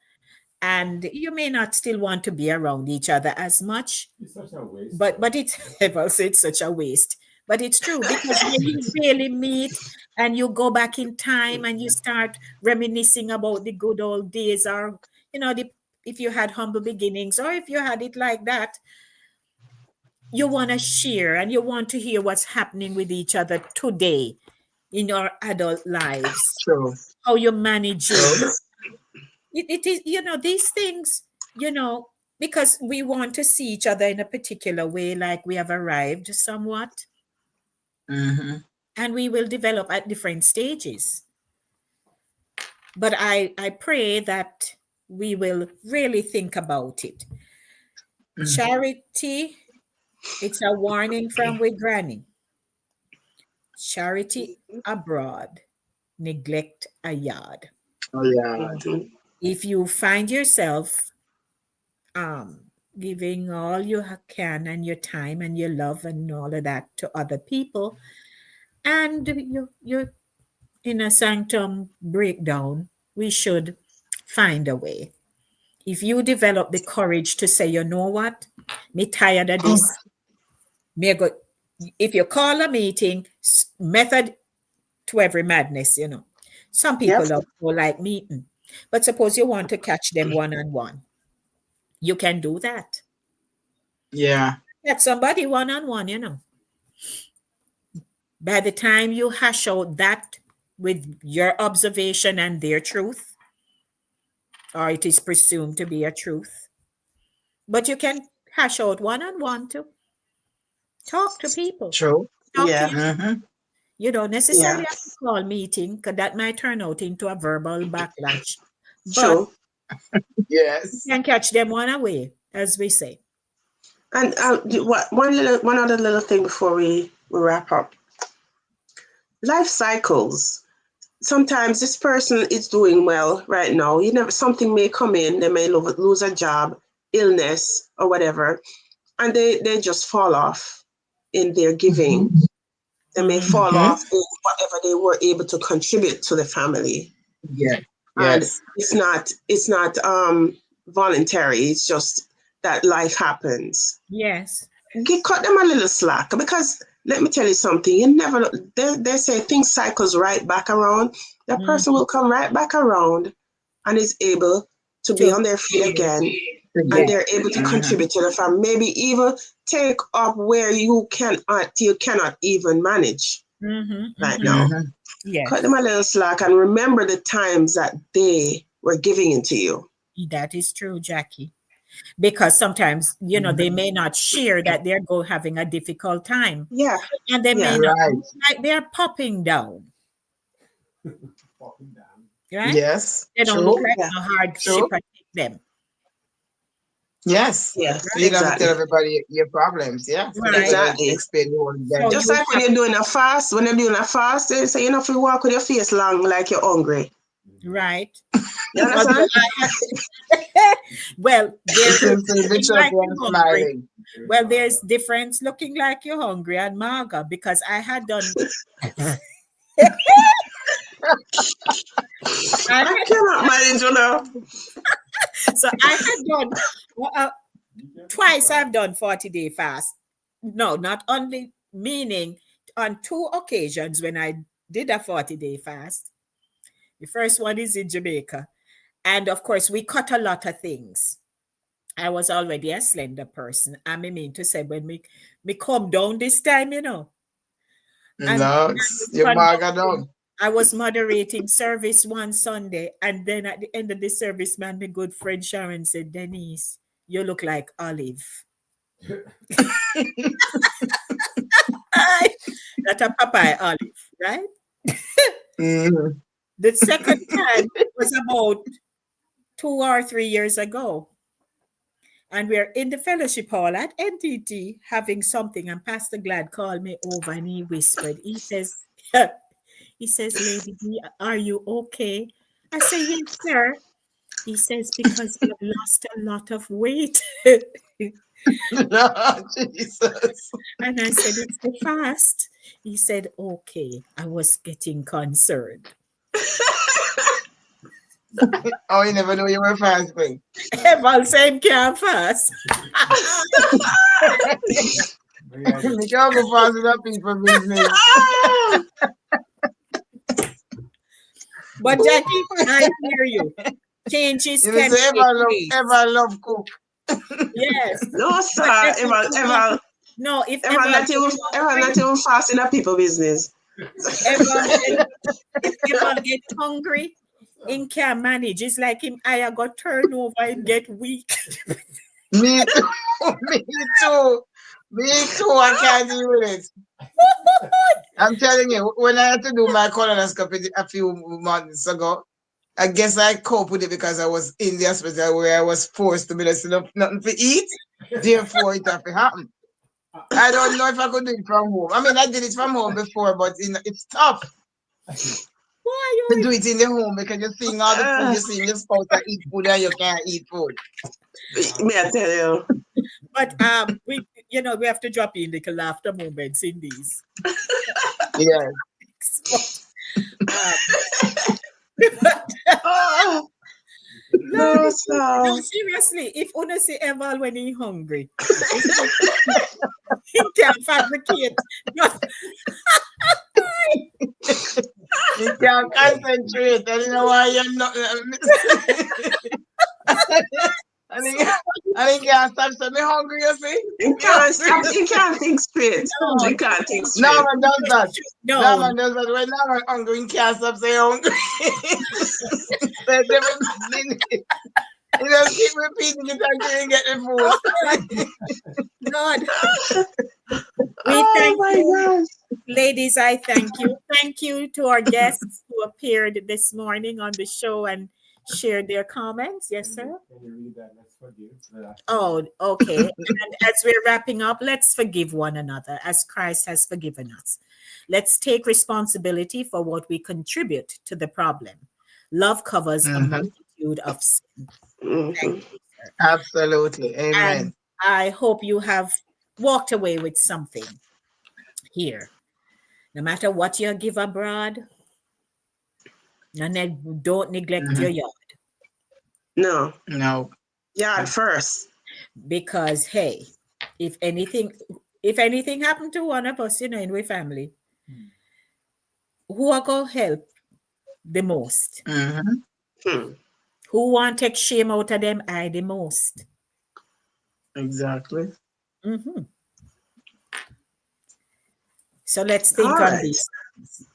and you may not still want to be around each other as much. It's such a waste. But it's such a waste. But it's true because when you really meet and you go back in time and you start reminiscing about the good old days, or if you had humble beginnings, or if you had it like that, you want to share and you want to hear what's happening with each other today in your adult lives. True. How you manage it. it is, these things, because we want to see each other in a particular way, like we have arrived somewhat, and we will develop at different stages. But I pray that we will really think about it. Charity, it's a warning from with Granny. Charity abroad, neglect a yard. Oh yeah. If you find yourself giving all you can and your time and your love and all of that to other people, and you're in a sanctum breakdown, we should find a way. If you develop the courage to say, you know what, me tired of this, me go. If you call a meeting, method to every madness, Some people don't like meeting, but suppose you want to catch them one-on-one, you can do that. Yeah. Catch somebody one-on-one, By the time you hash out that with your observation and their truth, or it is presumed to be a truth, but you can hash out one-on-one too. Talk to people. True. Talk Yeah. to you don't necessarily have to call meeting, because that might turn out into a verbal backlash. True. But Yes. you can catch them one away, as we say. And one other little thing before we wrap up. Life cycles. Sometimes this person is doing well right now. Something may come in, they may lose a job, illness, or whatever, and they just fall off in their giving. They may fall off in whatever they were able to contribute to the family. Yeah. And Yes. it's not voluntary. It's just that life happens. Yes. Cut them a little slack, because let me tell you something. They say things cycles right back around. That person will come right back around and is able to be on their feet again. And they're able to contribute to the family. Maybe even take up where you cannot even manage right now. Yes. Cut them a little slack and remember the times that they were giving into you. That is true, Jackie. Because sometimes, they may not share that they're having a difficult time. Yeah. And they may not look like they're popping down. Right? Yes. They don't look like a hardship I take them. Yes. Yes. So you don't have to tell everybody your problems. Yeah. Right. Exactly. Explain Just like when you're doing a fast, they say you have to walk with your face long like you're hungry. Right. You understand? Well, smiling. Well, there's difference looking like you're hungry and maga, because I had done. I cannot manage, So I had done twice. I've done 40-day fast. No, not only, meaning on 2 occasions when I did a 40-day fast. The first one is in Jamaica. And of course, we cut a lot of things. I was already a slender person. I mean to say, when me come down this time, No, you're maga down. I was moderating service one Sunday, and then at the end of the service, my good friend Sharon said, "Denise, you look like Olive." That's a Popeye olive, right? The second time was about 2 or 3 years ago. And we're in the fellowship hall at NTT having something, and Pastor Glad called me over and he whispered, he says, "Lady D, are you okay?" I say, "Yes, sir." He says, "Because you've lost a lot of weight." No, Jesus. And I said, "It's the fast." He said, "Okay." I was getting concerned. Oh, you never know you were fasting. Well, same can't fast. You can't go fasting up people business. But Jackie, I hear you. Changes You can say take ever love cook. Yes. No, sir. Ever No, if not even fasting at people business. ever get hungry, Him can't manage. It's like him eye got turn over and get weak. Me too. Me too. Me too. I can't deal with it. I'm telling you, when I had to do my colonoscopy a few months ago, I guess I cope with it because I was in the hospital where I was forced to be nothing to eat. Therefore, it have to happen. I don't know if I could do it from home. I mean, I did it from home before, but it's tough Why to you? do it in the home because you're seeing all the food, you're seeing your spouse that eat food and you can't eat food. Me, I tell you. But we have to drop in little laughter moments in these. Yeah. Oh, No, no, so. seriously, if Una see Eval when he hungry, he can't fabricate. You can't concentrate, and you know why you're not. I think can't stop saying me hungry, you see? You can't stop. You can't think straight. No, You can't think No straight. man does that. No No, man does that. When no man hungry, you can't stop saying hungry. So every minute, you just keep repeating it until you get the food. God. We Oh thank my you. gosh. Ladies, I thank you. Thank you to our guests who appeared this morning on the show and shared their comments. Yes, sir. Can you read that? Let's forgive. Oh, okay. And as we're wrapping up, let's forgive one another as Christ has forgiven us. Let's take responsibility for what we contribute to the problem. Love covers a multitude of sin. Thank you, sir. Absolutely. Amen. And I hope you have walked away with something here. No matter what you give abroad, don't neglect your yard. No. No. Yard first. Because hey, if anything happened to one of us, in our family, who are gonna help the most? Who want to take shame out of them? I the most. Exactly. So let's think All on right. this.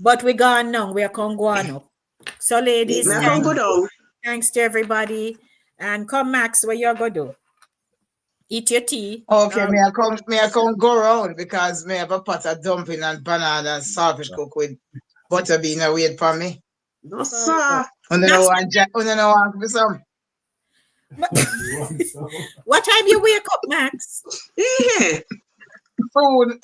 But we're gone now. We are going up. So ladies, Me can go down. thanks to everybody. And come, Max, what you're gonna do? Eat your tea. Okay, may I come go around because me have a pot of dumpling and banana and saltfish cook with butter bean and wait for me. No, sir. And then I want for some. What time you wake up, Max? Yeah. Food.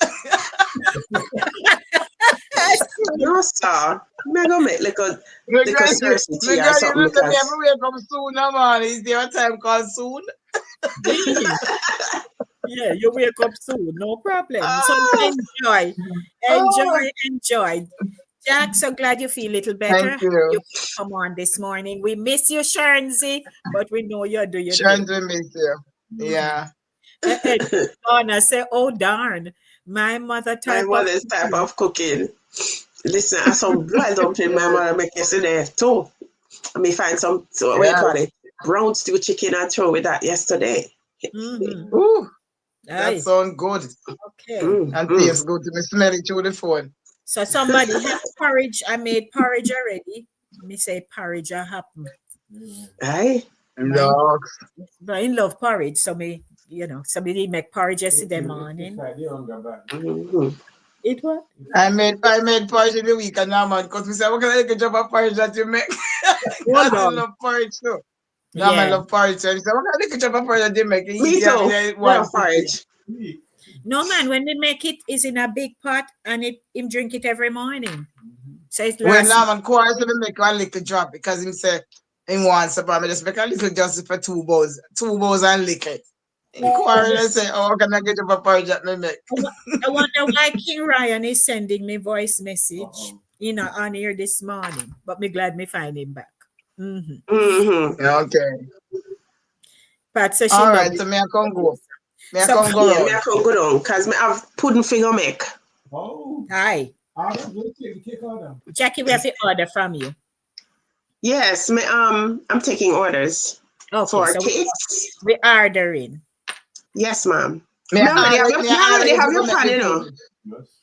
No, sir. Me go make like a Cersei tea or something. You look at me every wake up soon, no man. Is there a time called soon? Yeah, you wake up soon, no problem. So enjoy. Jack, so glad you feel a little better. Thank you. You come on this morning. We miss you, Sharnsy, but we know you're doing your Trying thing. to miss you. Yeah. Donna say, oh darn, my mother type of cooking. Listen, I saw boiled dumpling my mother make yesterday too. I mean, find some what do you call it? Brown stew chicken and throw with that yesterday. Ooh, that sounds good. Okay. And tastes good to me. Smell it through the phone. So somebody have porridge. I made porridge already. Me say porridge happen. Aye. No. But I love porridge. So me, somebody make porridge yesterday morning. It what? I made porridge in the week and now man, because we said, what can I take a job of porridge that you make? I love porridge too. No, I love porridge. So he said, what can I take a job of porridge that you make? Me too. Love porridge. No man, when they make it is in a big pot and him drink it every morning. So it's when Norman quarrels to make one little drop because he say he wants to me just make a little just for 2 bowls and lick it. He quarrel and say, oh, can I get you a porridge that me make? I wonder why King Ryan is sending me voice message on here this morning. But me glad me find him back. Okay. Pat says all right, so me I can go. Me I can go down because me have pudding finger make. Oh. Hi. Jackie, we have to order from you. Yes, I'm taking orders for so cakes. We ordering. Yes, ma'am. Me already have your pan,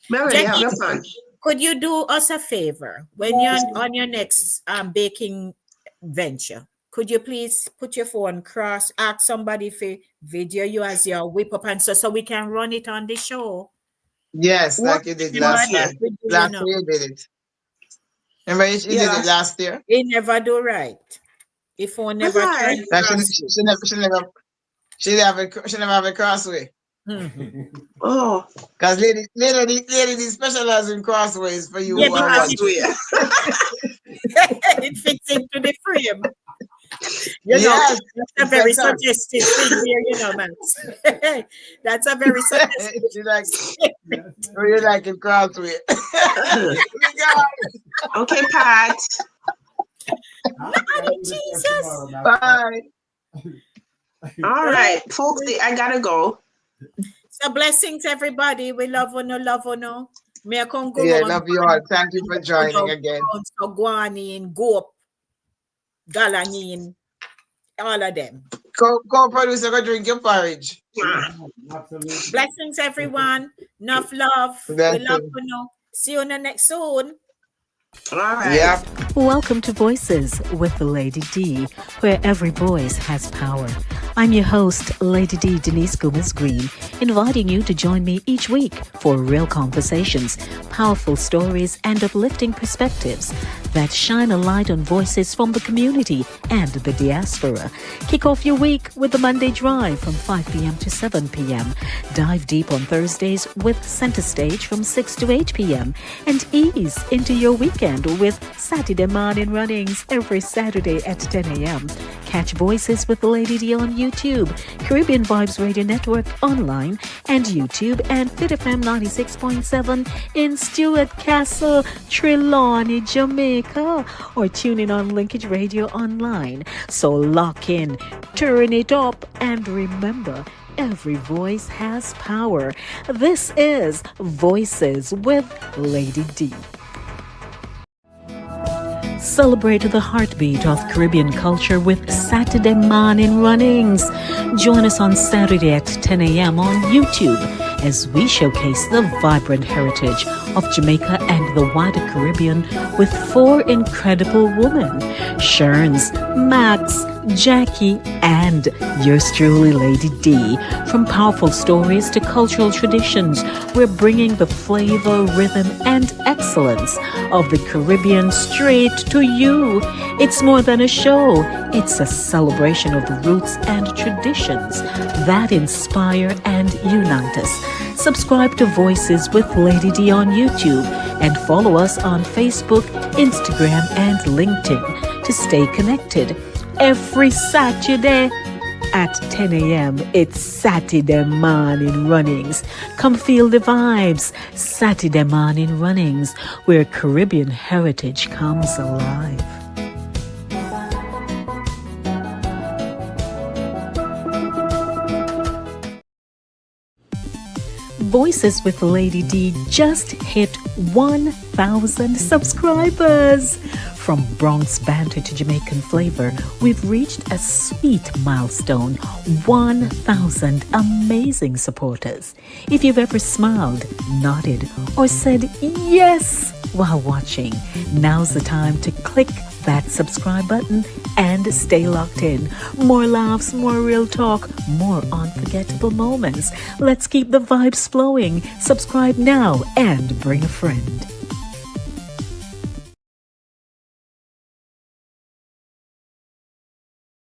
Me already have your pan. Could you do us a favor when you're on your next baking venture. Could you please put your phone cross, ask somebody for video you as your whip up and so we can run it on the show? Yes, What like you did See last what year. that would do, you Last know. year you did it. Remember you did it last year? He never do right. If phone never Why? turn That cross. she never have a crossway. Mhm. Oh, Because lady specialize in crossways for you Yeah, who are because watching. it fits into the frame. You know, Yes, that's a it's very better. suggestive thing there, you know, man. That's a very suggestive you like thing. you like a crossway. okay, Pat. Lordy Jesus. Bye. All right, folks, I gotta go. So blessings, everybody. We love you, love you. Me I come go Yeah, round. love you all. Thank you for joining again. So Guanin, Goop, Galanin, all of them. Co-producer, go drink your porridge. Absolutely. Blessings, everyone. Enough love. Blessings. We love you. See you on the next soon. All right. Yep. Welcome to Voices with Lady D, where every voice has power. I'm your host, Lady D Denise Gomez Green, inviting you to join me each week for real conversations, powerful stories, and uplifting perspectives that shine a light on voices from the community and the diaspora. Kick off your week with the Monday Drive from 5 p.m. to 7 p.m. Dive deep on Thursdays with Center Stage from 6 to 8 p.m. And ease into your weekend with Satideh Mawnin Runnings every Saturday at 10 a.m. Catch Voices with Lady D on YouTube, Caribbean Vibes Radio Network online, and YouTube, and Fit FM 96.7 in Stuart Castle, Trelawney, Jamaica, or tune in on Linkage Radio online. So lock in, turn it up, and remember, every voice has power. This is Voices with Lady D. Celebrate the heartbeat of Caribbean culture with Satideh Mawnin Runnings. Join us on Saturday at 10 a.m. on YouTube as we showcase the vibrant heritage of Jamaica and the wider Caribbean with 4 incredible women, Sherns, Max, Jackie, and yours truly, Lady D. From powerful stories to cultural traditions, we're bringing the flavor, rhythm, and excellence of the Caribbean straight to you. It's more than a show. It's a celebration of the roots and traditions that inspire and unite us. Subscribe to Voices with Lady D on YouTube and follow us on Facebook, Instagram, and LinkedIn to stay connected. Every Saturday at 10 a.m. it's Satideh Mawnin Runnings. Come feel the vibes. Satideh Mawnin Runnings, where Caribbean heritage comes alive. Voices with Lady D just hit 1,000 subscribers. From Bronx banter to Jamaican flavor, we've reached a sweet milestone, 1,000 amazing supporters. If you've ever smiled, nodded, or said yes while watching, now's the time to click that subscribe button and stay locked in. More laughs, more real talk, more unforgettable moments. Let's keep the vibes flowing. Subscribe now and bring a friend.